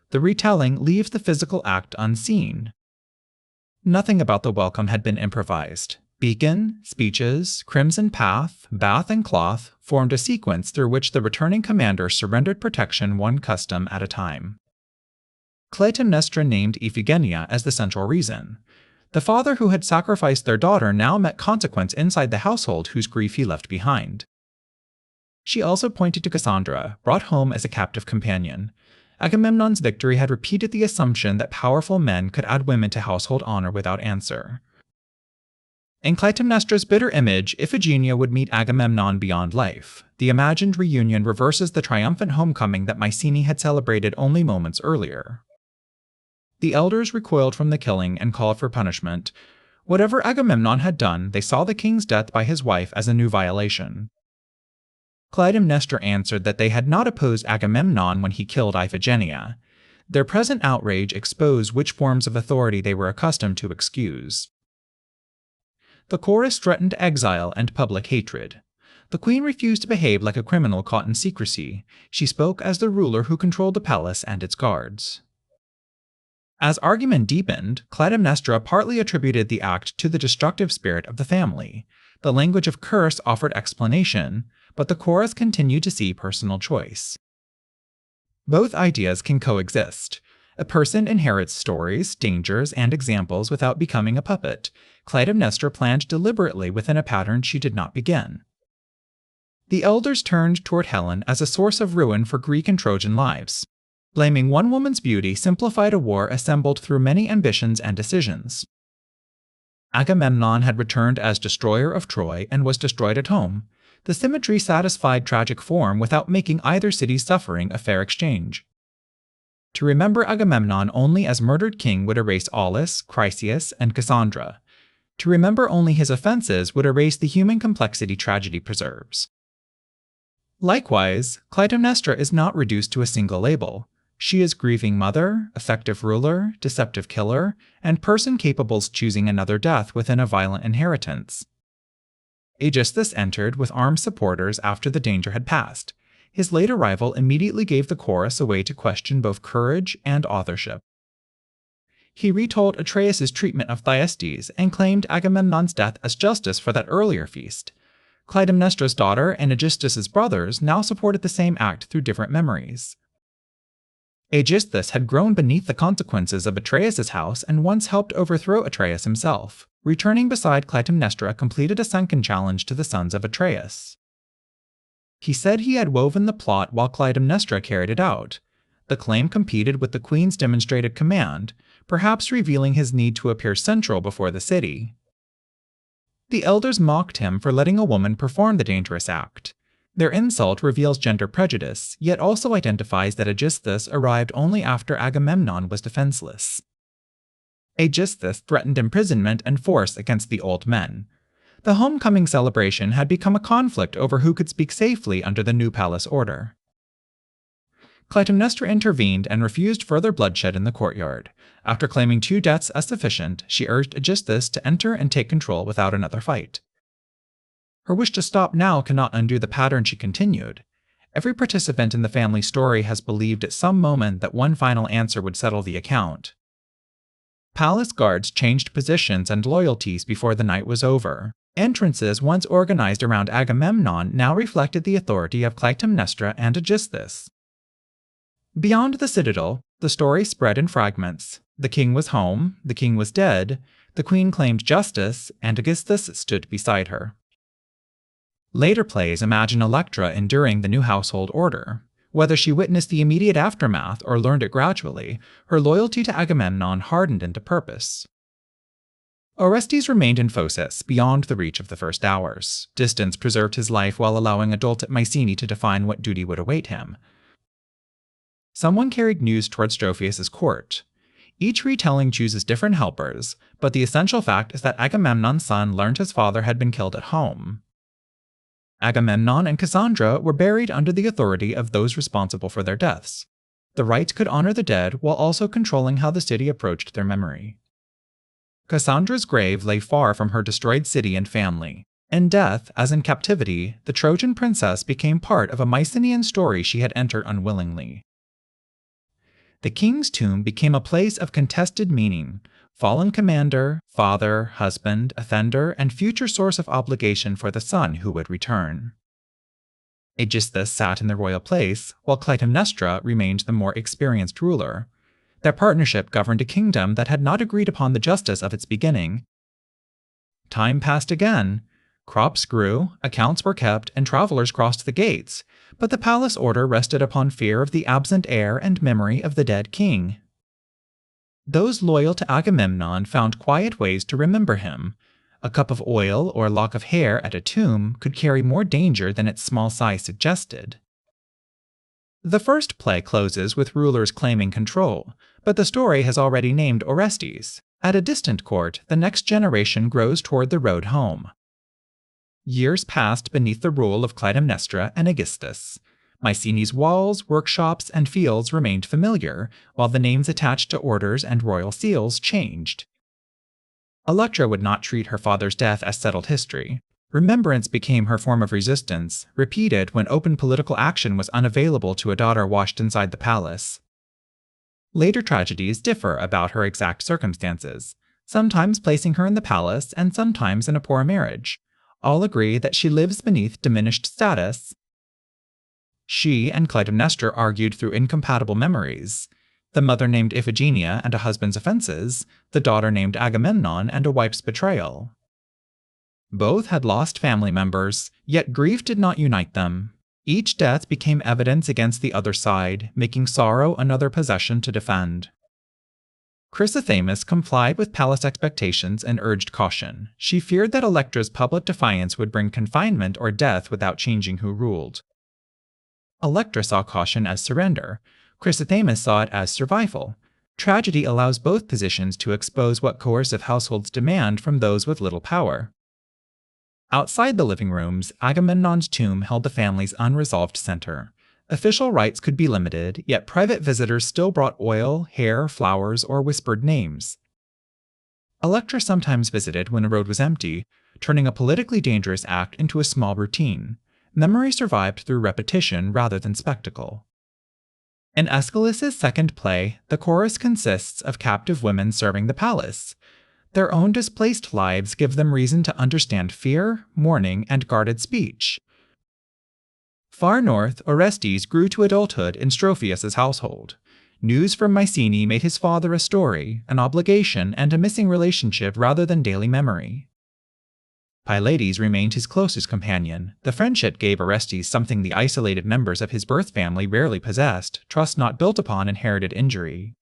The retelling leaves the physical act unseen. Nothing about the welcome had been improvised. Beacon, speeches, crimson path, bath, and cloth formed a sequence through which the returning commander surrendered protection one custom at a time. Clytemnestra named Iphigenia as the central reason. The father who had sacrificed their daughter now met consequence inside the household whose grief he left behind. She also pointed to Cassandra, brought home as a captive companion. Agamemnon's victory had repeated the assumption that powerful men could add women to household honor without answer. In Clytemnestra's bitter image, Iphigenia would meet Agamemnon beyond life. The imagined reunion reverses the triumphant homecoming that Mycenae had celebrated only moments earlier. The elders recoiled from the killing and called for punishment. Whatever Agamemnon had done, they saw the king's death by his wife as a new violation. Clytemnestra answered that they had not opposed Agamemnon when he killed Iphigenia. Their present outrage exposed which forms of authority they were accustomed to excuse. The chorus threatened exile and public hatred. The queen refused to behave like a criminal caught in secrecy. She spoke as the ruler who controlled the palace and its guards. As argument deepened, Clytemnestra partly attributed the act to the destructive spirit of the family. The language of curse offered explanation, but the chorus continued to see personal choice. Both ideas can coexist. A person inherits stories, dangers, and examples without becoming a puppet. Clytemnestra planned deliberately within a pattern she did not begin. The elders turned toward Helen as a source of ruin for Greek and Trojan lives. Blaming one woman's beauty simplified a war assembled through many ambitions and decisions. Agamemnon had returned as destroyer of Troy and was destroyed at home. The symmetry satisfied tragic form without making either city's suffering a fair exchange. To remember Agamemnon only as murdered king would erase Aulis, Chryseis, and Cassandra. To remember only his offenses would erase the human complexity tragedy preserves. Likewise, Clytemnestra is not reduced to a single label. She is grieving mother, effective ruler, deceptive killer, and person capable of choosing another death within a violent inheritance. Aeschylus entered with armed supporters after the danger had passed. His late arrival immediately gave the chorus a way to question both courage and authorship. He retold Atreus' treatment of Thyestes and claimed Agamemnon's death as justice for that earlier feast. Clytemnestra's daughter and Aeschylus' brothers now supported the same act through different memories. Aeschylus had grown beneath the consequences of Atreus' house and once helped overthrow Atreus himself. Returning beside Clytemnestra completed a second challenge to the sons of Atreus. He said he had woven the plot while Clytemnestra carried it out. The claim competed with the queen's demonstrated command, perhaps revealing his need to appear central before the city. The elders mocked him for letting a woman perform the dangerous act. Their insult reveals gender prejudice, yet also identifies that Aeschylus arrived only after Agamemnon was defenseless. Aeschylus threatened imprisonment and force against the old men. The homecoming celebration had become a conflict over who could speak safely under the new palace order. Clytemnestra intervened and refused further bloodshed in the courtyard. After claiming 2 deaths as sufficient, she urged Aegisthus to enter and take control without another fight. Her wish to stop now cannot undo the pattern she continued. Every participant in the family story has believed at some moment that one final answer would settle the account. Palace guards changed positions and loyalties before the night was over. Entrances once organized around Agamemnon now reflected the authority of Clytemnestra and Aegisthus. Beyond the citadel, the story spread in fragments. The king was home, the king was dead, the queen claimed justice, and Aegisthus stood beside her. Later plays imagine Electra enduring the new household order. Whether she witnessed the immediate aftermath or learned it gradually, her loyalty to Agamemnon hardened into purpose. Orestes remained in Phocis, beyond the reach of the first hours. Distance preserved his life while allowing adults at Mycenae to define what duty would await him. Someone carried news towards Strophius' court. Each retelling chooses different helpers, but the essential fact is that Agamemnon's son learned his father had been killed at home. Agamemnon and Cassandra were buried under the authority of those responsible for their deaths. The rites could honor the dead while also controlling how the city approached their memory. Cassandra's grave lay far from her destroyed city and family. In death, as in captivity, the Trojan princess became part of a Mycenaean story she had entered unwillingly. The king's tomb became a place of contested meaning. Fallen commander, father, husband, offender, and future source of obligation for the son who would return. Aegisthus sat in the royal place, while Clytemnestra remained the more experienced ruler. Their partnership governed a kingdom that had not agreed upon the justice of its beginning. Time passed again. Crops grew, accounts were kept, and travelers crossed the gates, but the palace order rested upon fear of the absent heir and memory of the dead king. Those loyal to Agamemnon found quiet ways to remember him. A cup of oil or a lock of hair at a tomb could carry more danger than its small size suggested. The first play closes with rulers claiming control, but the story has already named Orestes. At a distant court, the next generation grows toward the road home. Years passed beneath the rule of Clytemnestra and Aegisthus. Mycenae's walls, workshops, and fields remained familiar, while the names attached to orders and royal seals changed. Electra would not treat her father's death as settled history. Remembrance became her form of resistance, repeated when open political action was unavailable to a daughter washed inside the palace. Later tragedies differ about her exact circumstances, sometimes placing her in the palace and sometimes in a poor marriage. All agree that she lives beneath diminished status. She and Clytemnestra argued through incompatible memories. The mother named Iphigenia and a husband's offenses, the daughter named Agamemnon and a wife's betrayal. Both had lost family members, yet grief did not unite them. Each death became evidence against the other side, making sorrow another possession to defend. Chrysothemis complied with palace expectations and urged caution. She feared that Electra's public defiance would bring confinement or death without changing who ruled. Electra saw caution as surrender. Chrysothemis saw it as survival. Tragedy allows both positions to expose what coercive households demand from those with little power. Outside the living rooms, Agamemnon's tomb held the family's unresolved center. Official rites could be limited, yet private visitors still brought oil, hair, flowers, or whispered names. Electra sometimes visited when a road was empty, turning a politically dangerous act into a small routine. Memory survived through repetition rather than spectacle. In Aeschylus' second play, the chorus consists of captive women serving the palace. Their own displaced lives give them reason to understand fear, mourning, and guarded speech. Far north, Orestes grew to adulthood in Strophius' household. News from Mycenae made his father a story, an obligation, and a missing relationship rather than daily memory. Pylades remained his closest companion. The friendship gave Orestes something the isolated members of his birth family rarely possessed, trust not built upon inherited injury.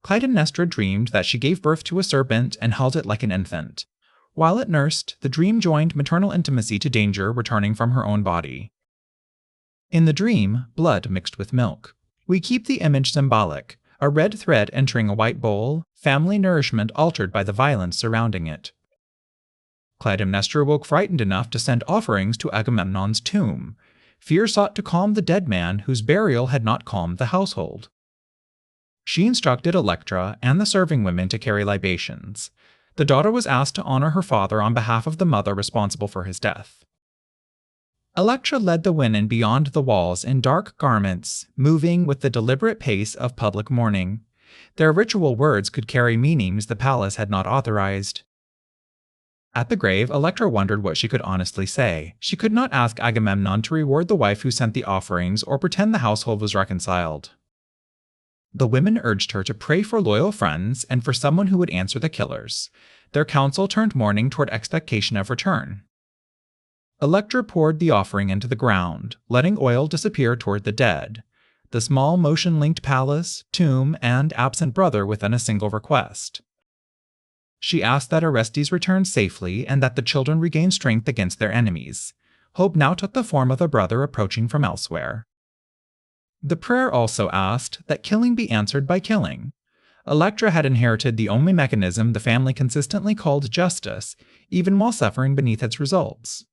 Clytemnestra dreamed that she gave birth to a serpent and held it like an infant. While it nursed, the dream joined maternal intimacy to danger returning from her own body. In the dream, blood mixed with milk. We keep the image symbolic, a red thread entering a white bowl, family nourishment altered by the violence surrounding it. Clytemnestra woke frightened enough to send offerings to Agamemnon's tomb. Fear sought to calm the dead man whose burial had not calmed the household. She instructed Electra and the serving women to carry libations. The daughter was asked to honor her father on behalf of the mother responsible for his death. Electra led the women beyond the walls in dark garments, moving with the deliberate pace of public mourning. Their ritual words could carry meanings the palace had not authorized. At the grave, Electra wondered what she could honestly say. She could not ask Agamemnon to reward the wife who sent the offerings or pretend the household was reconciled. The women urged her to pray for loyal friends and for someone who would answer the killers. Their counsel turned mourning toward expectation of return. Electra poured the offering into the ground, letting oil disappear toward the dead, the small motion-linked palace, tomb, and absent brother within a single request. She asked that Orestes return safely and that the children regain strength against their enemies. Hope now took the form of a brother approaching from elsewhere. The prayer also asked that killing be answered by killing. Electra had inherited the only mechanism the family consistently called justice, even while suffering beneath its results.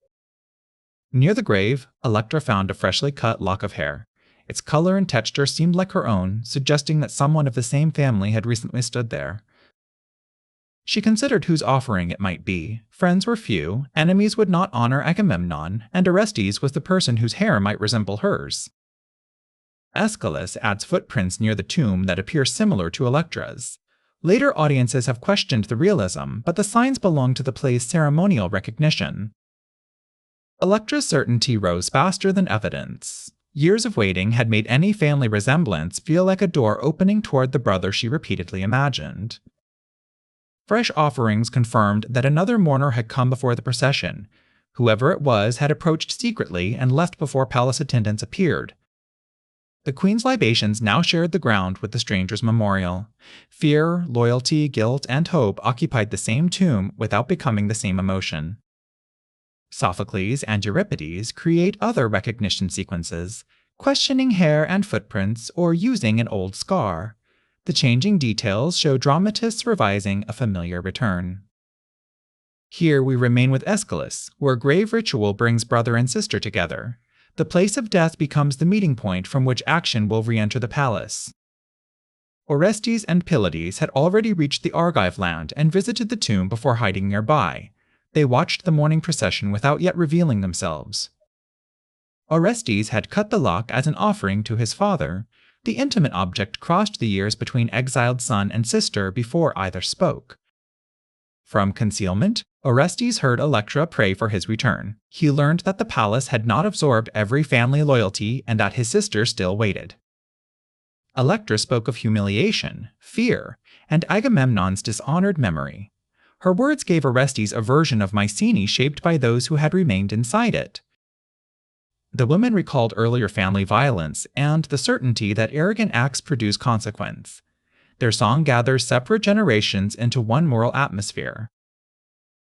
Near the grave, Electra found a freshly cut lock of hair. Its color and texture seemed like her own, suggesting that someone of the same family had recently stood there. She considered whose offering it might be. Friends were few, enemies would not honor Agamemnon, and Orestes was the person whose hair might resemble hers. Aeschylus adds footprints near the tomb that appear similar to Electra's. Later audiences have questioned the realism, but the signs belong to the play's ceremonial recognition. Electra's certainty rose faster than evidence. Years of waiting had made any family resemblance feel like a door opening toward the brother she repeatedly imagined. Fresh offerings confirmed that another mourner had come before the procession. Whoever it was had approached secretly and left before palace attendants appeared. The queen's libations now shared the ground with the stranger's memorial. Fear, loyalty, guilt, and hope occupied the same tomb without becoming the same emotion. Sophocles and Euripides create other recognition sequences, questioning hair and footprints or using an old scar. The changing details show dramatists revising a familiar return. Here we remain with Aeschylus, where grave ritual brings brother and sister together. The place of death becomes the meeting point from which action will re-enter the palace. Orestes and Pylades had already reached the Argive land and visited the tomb before hiding nearby. They watched the mourning procession without yet revealing themselves. Orestes had cut the lock as an offering to his father. The intimate object crossed the years between exiled son and sister before either spoke. From concealment, Orestes heard Electra pray for his return. He learned that the palace had not absorbed every family loyalty and that his sister still waited. Electra spoke of humiliation, fear, and Agamemnon's dishonored memory. Her words gave Orestes a version of Mycenae shaped by those who had remained inside it. The women recalled earlier family violence and the certainty that arrogant acts produce consequence. Their song gathers separate generations into one moral atmosphere.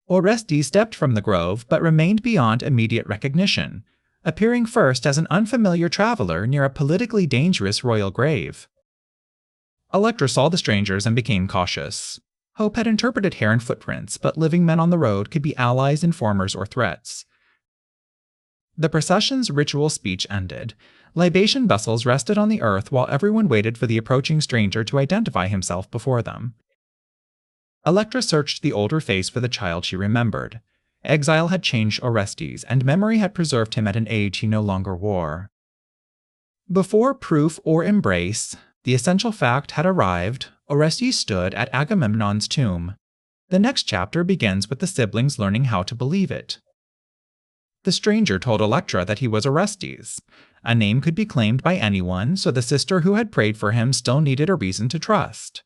Orestes stepped from the grove but remained beyond immediate recognition, appearing first as an unfamiliar traveler near a politically dangerous royal grave. Electra saw the strangers and became cautious. Hope had interpreted hair and footprints, but living men on the road could be allies, informers, or threats. The procession's ritual speech ended. Libation vessels rested on the earth while everyone waited for the approaching stranger to identify himself before them. Electra searched the older face for the child she remembered. Exile had changed Orestes, and memory had preserved him at an age he no longer wore. Before proof or embrace, the essential fact had arrived. Orestes stood at Agamemnon's tomb. The next chapter begins with the siblings learning how to believe it. The stranger told Electra that he was Orestes. A name could be claimed by anyone, so the sister who had prayed for him still needed a reason to trust.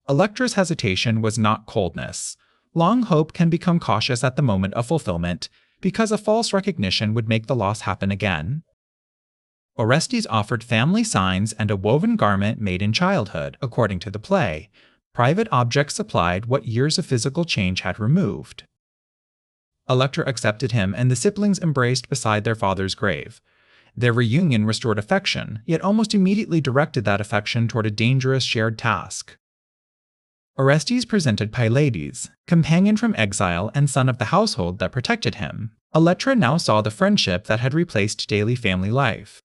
Electra's hesitation was not coldness. Long hope can become cautious at the moment of fulfillment, because a false recognition would make the loss happen again. Orestes offered family signs and a woven garment made in childhood, according to the play. Private objects supplied what years of physical change had removed. Electra accepted him, and the siblings embraced beside their father's grave. Their reunion restored affection, yet almost immediately directed that affection toward a dangerous shared task. Orestes presented Pylades, companion from exile and son of the household that protected him. Electra now saw the friendship that had replaced daily family life.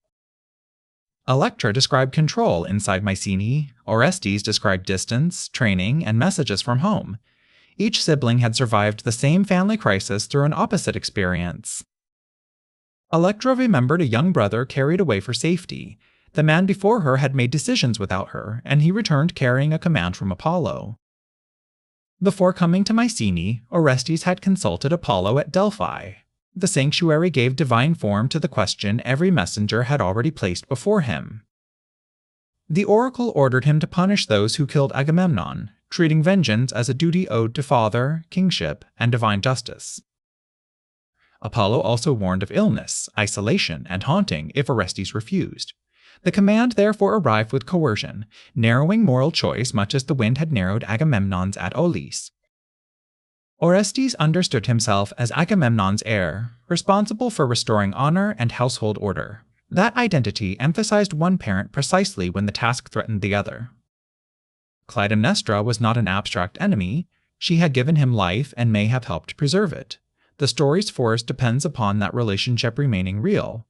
Electra described control inside Mycenae, Orestes described distance, training, and messages from home. Each sibling had survived the same family crisis through an opposite experience. Electra remembered a young brother carried away for safety. The man before her had made decisions without her, and he returned carrying a command from Apollo. Before coming to Mycenae, Orestes had consulted Apollo at Delphi. The sanctuary gave divine form to the question every messenger had already placed before him. The oracle ordered him to punish those who killed Agamemnon, treating vengeance as a duty owed to father, kingship, and divine justice. Apollo also warned of illness, isolation, and haunting if Orestes refused. The command therefore arrived with coercion, narrowing moral choice much as the wind had narrowed Agamemnon's at Aulis. Orestes understood himself as Agamemnon's heir, responsible for restoring honor and household order. That identity emphasized one parent precisely when the task threatened the other. Clytemnestra was not an abstract enemy. She had given him life and may have helped preserve it. The story's force depends upon that relationship remaining real.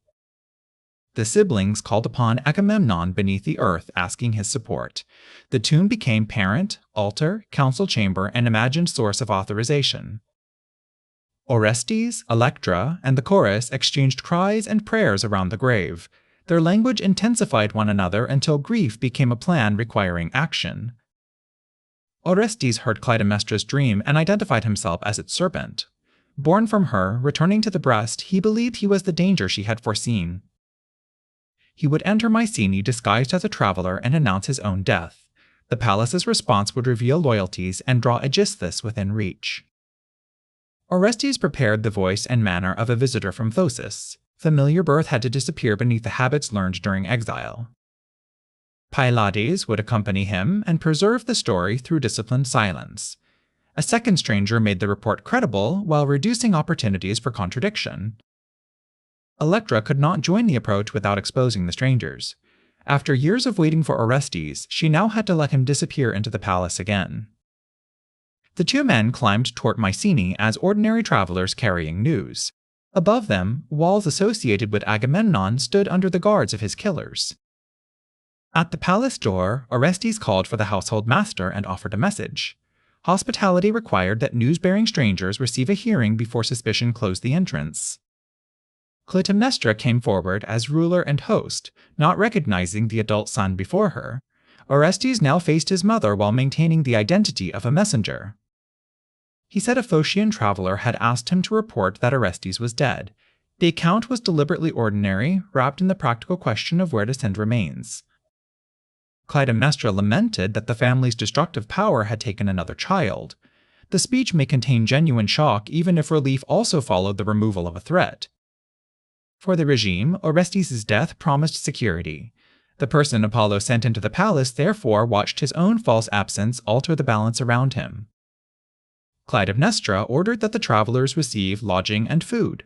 The siblings called upon Agamemnon beneath the earth, asking his support. The tomb became parent, altar, council chamber, and imagined source of authorization. Orestes, Electra, and the chorus exchanged cries and prayers around the grave. Their language intensified one another until grief became a plan requiring action. Orestes heard Clytemnestra's dream and identified himself as its serpent. Born from her, returning to the breast, he believed he was the danger she had foreseen. He would enter Mycenae disguised as a traveler and announce his own death. The palace's response would reveal loyalties and draw Aeschylus within reach. Orestes prepared the voice and manner of a visitor from Phocis. Familiar birth had to disappear beneath the habits learned during exile. Pylades would accompany him and preserve the story through disciplined silence. A second stranger made the report credible while reducing opportunities for contradiction. Electra could not join the approach without exposing the strangers. After years of waiting for Orestes, she now had to let him disappear into the palace again. The two men climbed toward Mycenae as ordinary travelers carrying news. Above them, walls associated with Agamemnon stood under the guards of his killers. At the palace door, Orestes called for the household master and offered a message. Hospitality required that news-bearing strangers receive a hearing before suspicion closed the entrance. Clytemnestra came forward as ruler and host, not recognizing the adult son before her. Orestes now faced his mother while maintaining the identity of a messenger. He said a Phocian traveler had asked him to report that Orestes was dead. The account was deliberately ordinary, wrapped in the practical question of where to send remains. Clytemnestra lamented that the family's destructive power had taken another child. The speech may contain genuine shock even if relief also followed the removal of a threat. For the regime, Orestes' death promised security. The person Apollo sent into the palace therefore watched his own false absence alter the balance around him. Clytemnestra ordered that the travelers receive lodging and food.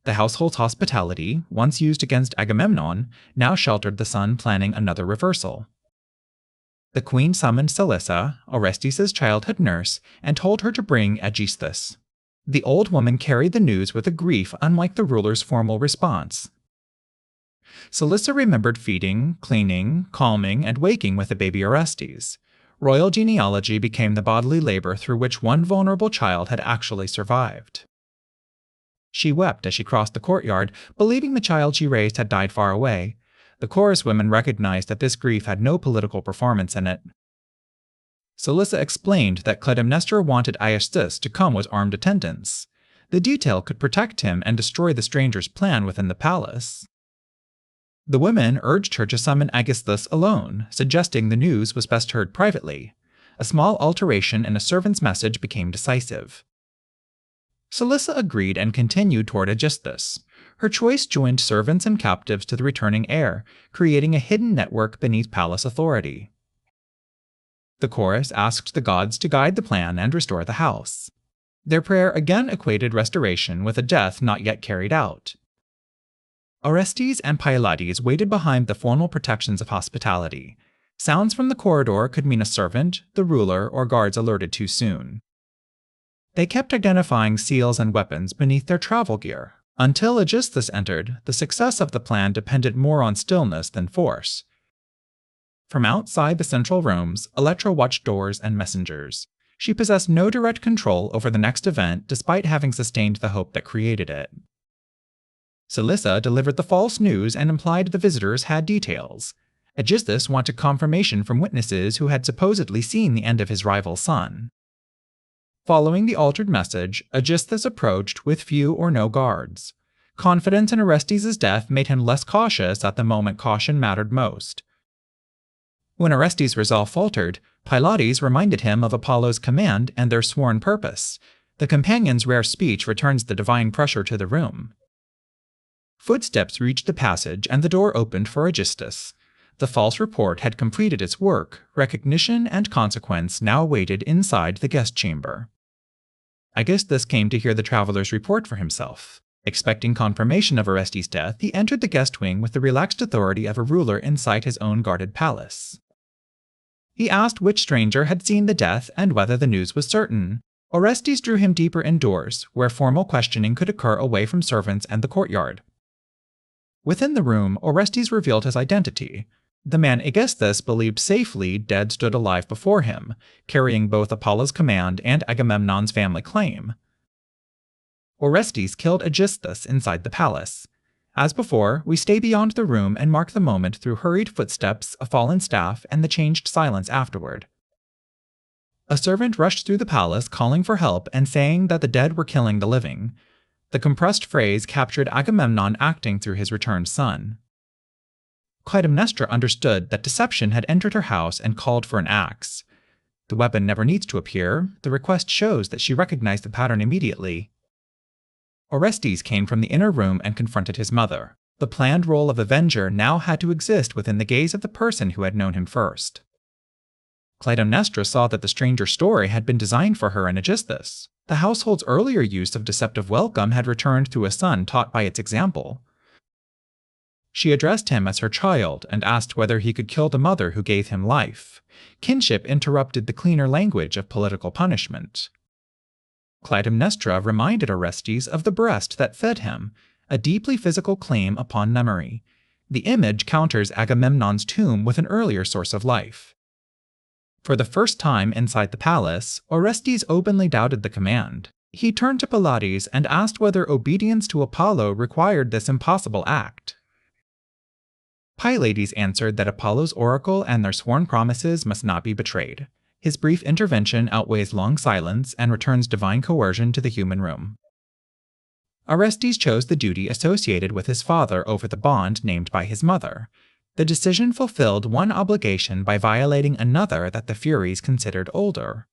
The household's hospitality, once used against Agamemnon, now sheltered the son planning another reversal. The queen summoned Cilissa, Orestes' childhood nurse, and told her to bring Aeschylus. The old woman carried the news with a grief unlike the ruler's formal response. Cilissa remembered feeding, cleaning, calming, and waking with the baby Orestes. Royal genealogy became the bodily labor through which one vulnerable child had actually survived. She wept as she crossed the courtyard, believing the child she raised had died far away. The chorus women recognized that this grief had no political performance in it. Cilissa explained that Clytemnestra wanted Aeschylus to come with armed attendants. The detail could protect him and destroy the stranger's plan within the palace. The women urged her to summon Aeschylus alone, suggesting the news was best heard privately. A small alteration in a servant's message became decisive. Cilissa agreed and continued toward Aeschylus. Her choice joined servants and captives to the returning heir, creating a hidden network beneath palace authority. The chorus asked the gods to guide the plan and restore the house. Their prayer again equated restoration with a death not yet carried out. Orestes and Pylades waited behind the formal protections of hospitality. Sounds from the corridor could mean a servant, the ruler, or guards alerted too soon. They kept identifying seals and weapons beneath their travel gear. Until Aegisthus entered, the success of the plan depended more on stillness than force. From outside the central rooms, Electra watched doors and messengers. She possessed no direct control over the next event despite having sustained the hope that created it. Celyssa delivered the false news and implied the visitors had details. Aegisthus wanted confirmation from witnesses who had supposedly seen the end of his rival's son. Following the altered message, Aegisthus approached with few or no guards. Confidence in Orestes' death made him less cautious at the moment caution mattered most. When Orestes' resolve faltered, Pylades reminded him of Apollo's command and their sworn purpose. The companion's rare speech returns the divine pressure to the room. Footsteps reached the passage and the door opened for Aegisthus. The false report had completed its work. Recognition and consequence now awaited inside the guest chamber. Aegisthus came to hear the traveler's report for himself. Expecting confirmation of Orestes' death, he entered the guest wing with the relaxed authority of a ruler inside his own guarded palace. He asked which stranger had seen the death and whether the news was certain. Orestes drew him deeper indoors, where formal questioning could occur away from servants and the courtyard. Within the room, Orestes revealed his identity. The man Aegisthus believed safely dead stood alive before him, carrying both Apollo's command and Agamemnon's family claim. Orestes killed Aegisthus inside the palace. As before, we stay beyond the room and mark the moment through hurried footsteps, a fallen staff, and the changed silence afterward. A servant rushed through the palace calling for help and saying that the dead were killing the living. The compressed phrase captured Agamemnon acting through his returned son. Clytemnestra understood that deception had entered her house and called for an axe. The weapon never needs to appear. The request shows that she recognized the pattern immediately. Orestes came from the inner room and confronted his mother. The planned role of avenger now had to exist within the gaze of the person who had known him first. Clytemnestra saw that the stranger's story had been designed for her and Aegisthus. The household's earlier use of deceptive welcome had returned through a son taught by its example. She addressed him as her child and asked whether he could kill the mother who gave him life. Kinship interrupted the cleaner language of political punishment. Clytemnestra reminded Orestes of the breast that fed him, a deeply physical claim upon memory. The image counters Agamemnon's tomb with an earlier source of life. For the first time inside the palace, Orestes openly doubted the command. He turned to Pylades and asked whether obedience to Apollo required this impossible act. Pylades answered that Apollo's oracle and their sworn promises must not be betrayed. His brief intervention outweighs long silence and returns divine coercion to the human room. Orestes chose the duty associated with his father over the bond named by his mother. The decision fulfilled one obligation by violating another that the Furies considered older.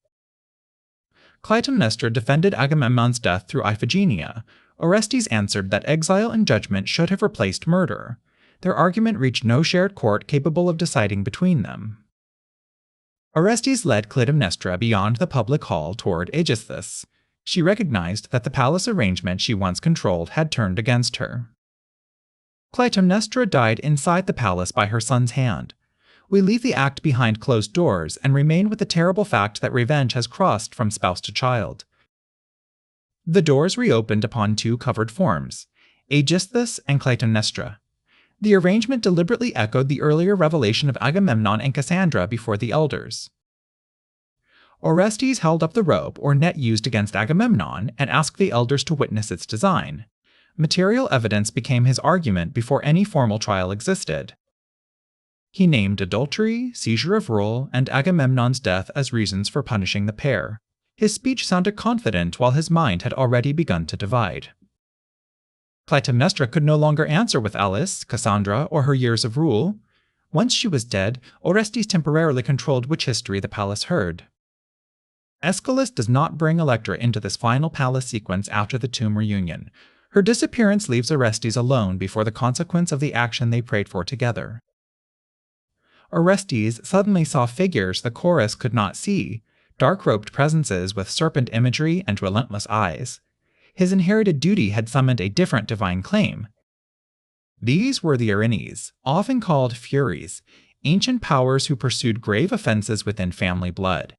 Clytemnestra defended Agamemnon's death through Iphigenia. Orestes answered that exile and judgment should have replaced murder. Their argument reached no shared court capable of deciding between them. Orestes led Clytemnestra beyond the public hall toward Aegisthus. She recognized that the palace arrangement she once controlled had turned against her. Clytemnestra died inside the palace by her son's hand. We leave the act behind closed doors and remain with the terrible fact that revenge has crossed from spouse to child. The doors reopened upon two covered forms, Aegisthus and Clytemnestra. The arrangement deliberately echoed the earlier revelation of Agamemnon and Cassandra before the elders. Orestes held up the rope or net used against Agamemnon and asked the elders to witness its design. Material evidence became his argument before any formal trial existed. He named adultery, seizure of rule, and Agamemnon's death as reasons for punishing the pair. His speech sounded confident while his mind had already begun to divide. Clytemnestra could no longer answer with Aulis, Cassandra, or her years of rule. Once she was dead, Orestes temporarily controlled which history the palace heard. Aeschylus does not bring Electra into this final palace sequence after the tomb reunion. Her disappearance leaves Orestes alone before the consequence of the action they prayed for together. Orestes suddenly saw figures the chorus could not see, dark-robed presences with serpent imagery and relentless eyes. His inherited duty had summoned a different divine claim. These were the Erinyes, often called Furies, ancient powers who pursued grave offenses within family blood.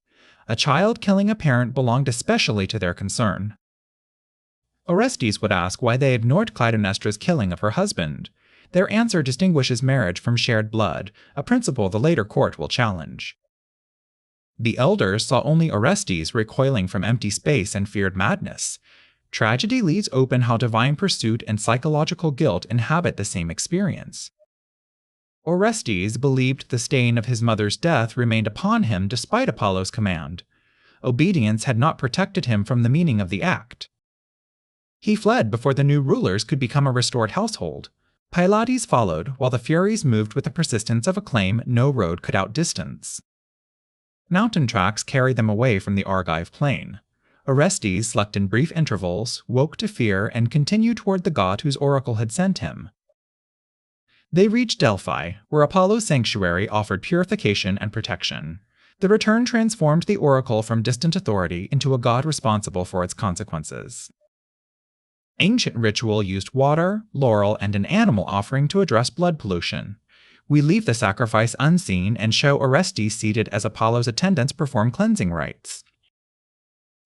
A child killing a parent belonged especially to their concern. Orestes would ask why they ignored Clytemnestra's killing of her husband. Their answer distinguishes marriage from shared blood, a principle the later court will challenge. The elders saw only Orestes recoiling from empty space and feared madness. Tragedy leaves open how divine pursuit and psychological guilt inhabit the same experience. Orestes believed the stain of his mother's death remained upon him despite Apollo's command. Obedience had not protected him from the meaning of the act. He fled before the new rulers could become a restored household. Pylades followed, while the Furies moved with the persistence of a claim no road could outdistance. Mountain tracks carried them away from the Argive plain. Orestes slept in brief intervals, woke to fear, and continued toward the god whose oracle had sent him. They reached Delphi, where Apollo's sanctuary offered purification and protection. The return transformed the oracle from distant authority into a god responsible for its consequences. Ancient ritual used water, laurel, and an animal offering to address blood pollution. We leave the sacrifice unseen and show Orestes seated as Apollo's attendants perform cleansing rites.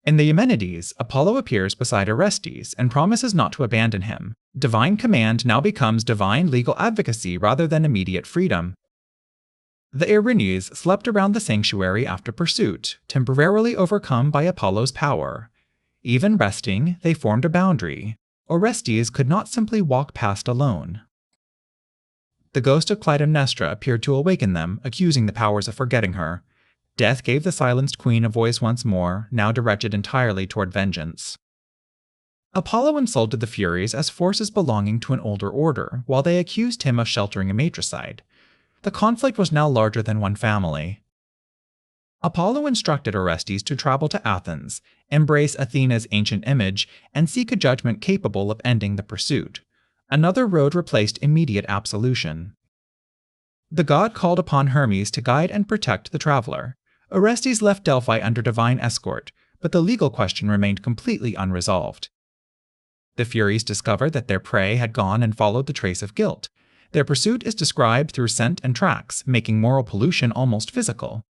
In the Eumenides, Apollo appears beside Orestes and promises not to abandon him. Divine command now becomes divine legal advocacy rather than immediate freedom. The Erinyes slept around the sanctuary after pursuit, temporarily overcome by Apollo's power. Even resting, they formed a boundary. Orestes could not simply walk past alone. The ghost of Clytemnestra appeared to awaken them, accusing the powers of forgetting her. Death gave the silenced queen a voice once more, now directed entirely toward vengeance. Apollo insulted the Furies as forces belonging to an older order, while they accused him of sheltering a matricide. The conflict was now larger than one family. Apollo instructed Orestes to travel to Athens, embrace Athena's ancient image, and seek a judgment capable of ending the pursuit. Another road replaced immediate absolution. The god called upon Hermes to guide and protect the traveler. Orestes left Delphi under divine escort, but the legal question remained completely unresolved. The Furies discovered that their prey had gone and followed the trace of guilt. Their pursuit is described through scent and tracks, making moral pollution almost physical.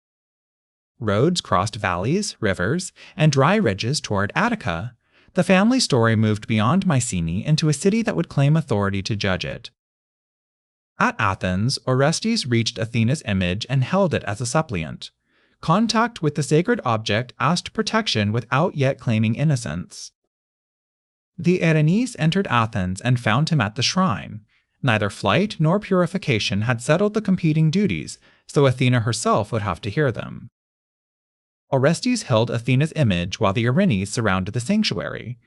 Roads crossed valleys, rivers, and dry ridges toward Attica. The family story moved beyond Mycenae into a city that would claim authority to judge it. At Athens, Orestes reached Athena's image and held it as a suppliant. Contact with the sacred object asked protection without yet claiming innocence. The Erinyes entered Athens and found him at the shrine. Neither flight nor purification had settled the competing duties, so Athena herself would have to hear them. Orestes held Athena's image while the Erinyes surrounded the sanctuary.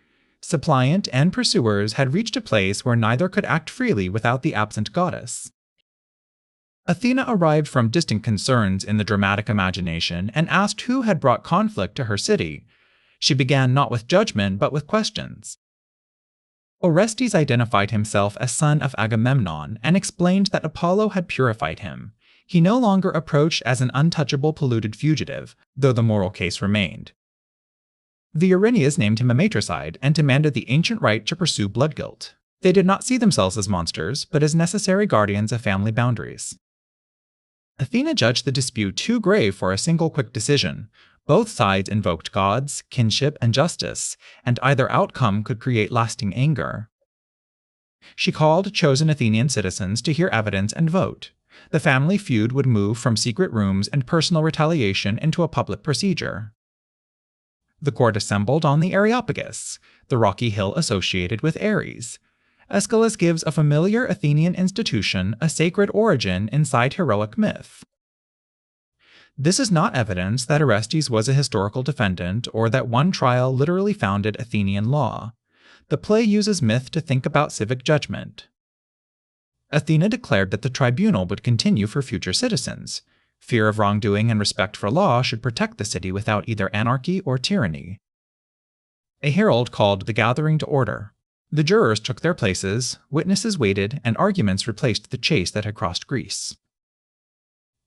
Suppliant and pursuers had reached a place where neither could act freely without the absent goddess. Athena arrived from distant concerns in the dramatic imagination and asked who had brought conflict to her city. She began not with judgment but with questions. Orestes identified himself as son of Agamemnon and explained that Apollo had purified him. He no longer approached as an untouchable polluted fugitive, though the moral case remained. The Erinyes named him a matricide and demanded the ancient right to pursue blood guilt. They did not see themselves as monsters, but as necessary guardians of family boundaries. Athena judged the dispute too grave for a single quick decision. Both sides invoked gods, kinship, and justice, and either outcome could create lasting anger. She called chosen Athenian citizens to hear evidence and vote. The family feud would move from secret rooms and personal retaliation into a public procedure. The court assembled on the Areopagus, the rocky hill associated with Ares. Aeschylus gives a familiar Athenian institution a sacred origin inside heroic myth. This is not evidence that Orestes was a historical defendant or that one trial literally founded Athenian law. The play uses myth to think about civic judgment. Athena declared that the tribunal would continue for future citizens. Fear of wrongdoing and respect for law should protect the city without either anarchy or tyranny. A herald called the gathering to order. The jurors took their places, witnesses waited, and arguments replaced the chase that had crossed Greece.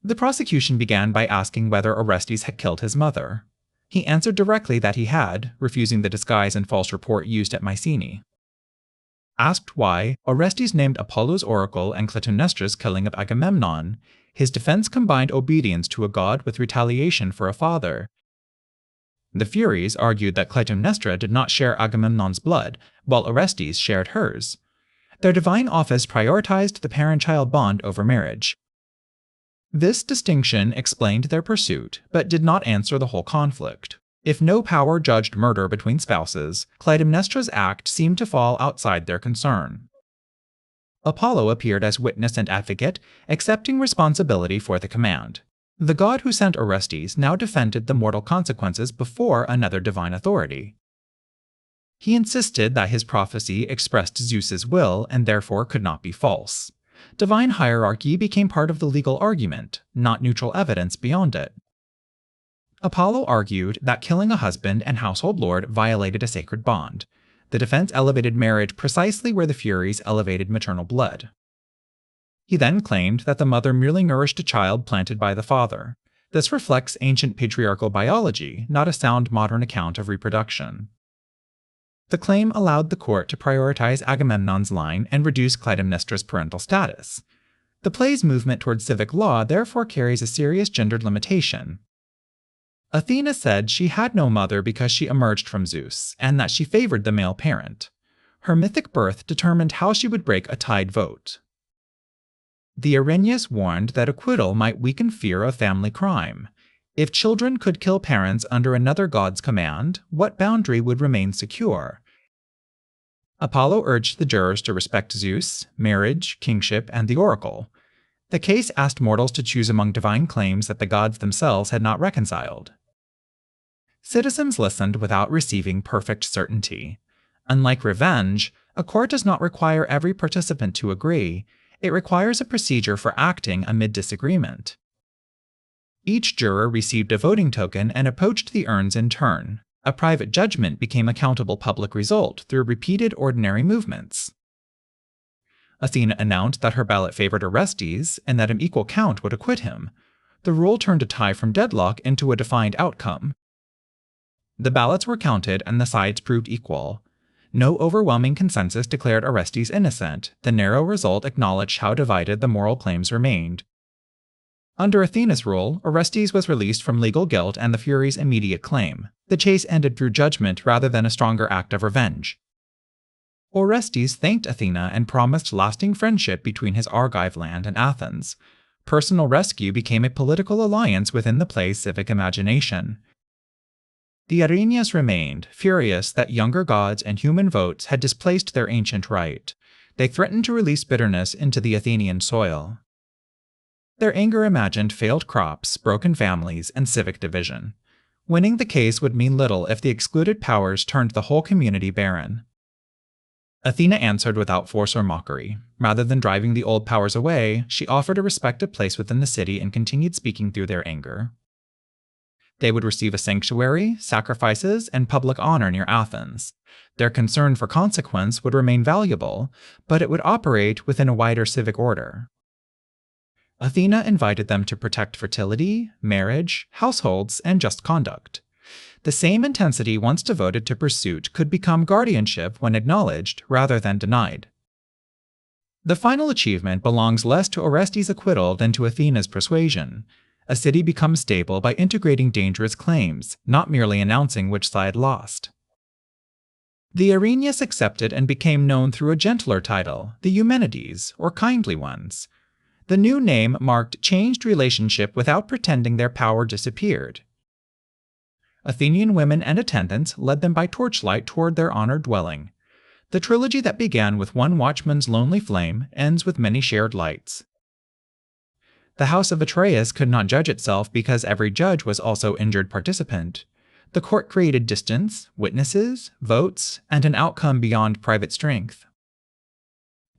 The prosecution began by asking whether Orestes had killed his mother. He answered directly that he had, refusing the disguise and false report used at Mycenae. Asked why, Orestes named Apollo's oracle and Clytemnestra's killing of Agamemnon. His defense combined obedience to a god with retaliation for a father. The Furies argued that Clytemnestra did not share Agamemnon's blood, while Orestes shared hers. Their divine office prioritized the parent-child bond over marriage. This distinction explained their pursuit, but did not answer the whole conflict. If no power judged murder between spouses, Clytemnestra's act seemed to fall outside their concern. Apollo appeared as witness and advocate, accepting responsibility for the command. The god who sent Orestes now defended the mortal consequences before another divine authority. He insisted that his prophecy expressed Zeus's will and therefore could not be false. Divine hierarchy became part of the legal argument, not neutral evidence beyond it. Apollo argued that killing a husband and household lord violated a sacred bond. The defense elevated marriage precisely where the Furies elevated maternal blood. He then claimed that the mother merely nourished a child planted by the father. This reflects ancient patriarchal biology, not a sound modern account of reproduction. The claim allowed the court to prioritize Agamemnon's line and reduce Clytemnestra's parental status. The play's movement towards civic law therefore carries a serious gendered limitation. Athena said she had no mother because she emerged from Zeus, and that she favored the male parent. Her mythic birth determined how she would break a tied vote. The Erinyes warned that acquittal might weaken fear of family crime. If children could kill parents under another god's command, what boundary would remain secure? Apollo urged the jurors to respect Zeus, marriage, kingship, and the oracle. The case asked mortals to choose among divine claims that the gods themselves had not reconciled. Citizens listened without receiving perfect certainty. Unlike revenge, a court does not require every participant to agree. It requires a procedure for acting amid disagreement. Each juror received a voting token and approached the urns in turn. A private judgment became a countable public result through repeated ordinary movements. Athena announced that her ballot favored Orestes and that an equal count would acquit him. The rule turned a tie from deadlock into a defined outcome. The ballots were counted and the sides proved equal. No overwhelming consensus declared Orestes innocent. The narrow result acknowledged how divided the moral claims remained. Under Athena's rule, Orestes was released from legal guilt and the Furies' immediate claim. The chase ended through judgment rather than a stronger act of revenge. Orestes thanked Athena and promised lasting friendship between his Argive land and Athens. Personal rescue became a political alliance within the play's civic imagination. The Erinyes remained, furious that younger gods and human votes had displaced their ancient right. They threatened to release bitterness into the Athenian soil. Their anger imagined failed crops, broken families, and civic division. Winning the case would mean little if the excluded powers turned the whole community barren. Athena answered without force or mockery. Rather than driving the old powers away, she offered a respected place within the city and continued speaking through their anger. They would receive a sanctuary, sacrifices, and public honor near Athens. Their concern for consequence would remain valuable, but it would operate within a wider civic order. Athena invited them to protect fertility, marriage, households, and just conduct. The same intensity once devoted to pursuit could become guardianship when acknowledged rather than denied. The final achievement belongs less to Orestes' acquittal than to Athena's persuasion. A city becomes stable by integrating dangerous claims, not merely announcing which side lost. The Erinyes accepted and became known through a gentler title, the Eumenides, or kindly ones. The new name marked changed relationship without pretending their power disappeared. Athenian women and attendants led them by torchlight toward their honored dwelling. The trilogy that began with one watchman's lonely flame ends with many shared lights. The House of Atreus could not judge itself because every judge was also injured participant. The court created distance, witnesses, votes, and an outcome beyond private strength.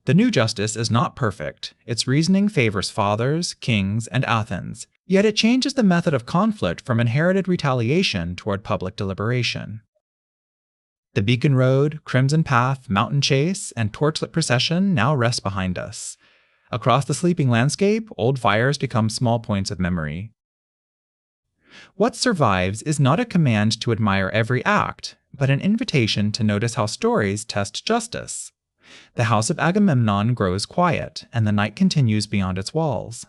The new justice is not perfect. Its reasoning favors fathers, kings, and Athens, yet it changes the method of conflict from inherited retaliation toward public deliberation. The Beacon Road, Crimson Path, Mountain Chase, and Torchlit procession now rest behind us. Across the sleeping landscape, old fires become small points of memory. What survives is not a command to admire every act, but an invitation to notice how stories test justice. The house of Agamemnon grows quiet, and the night continues beyond its walls.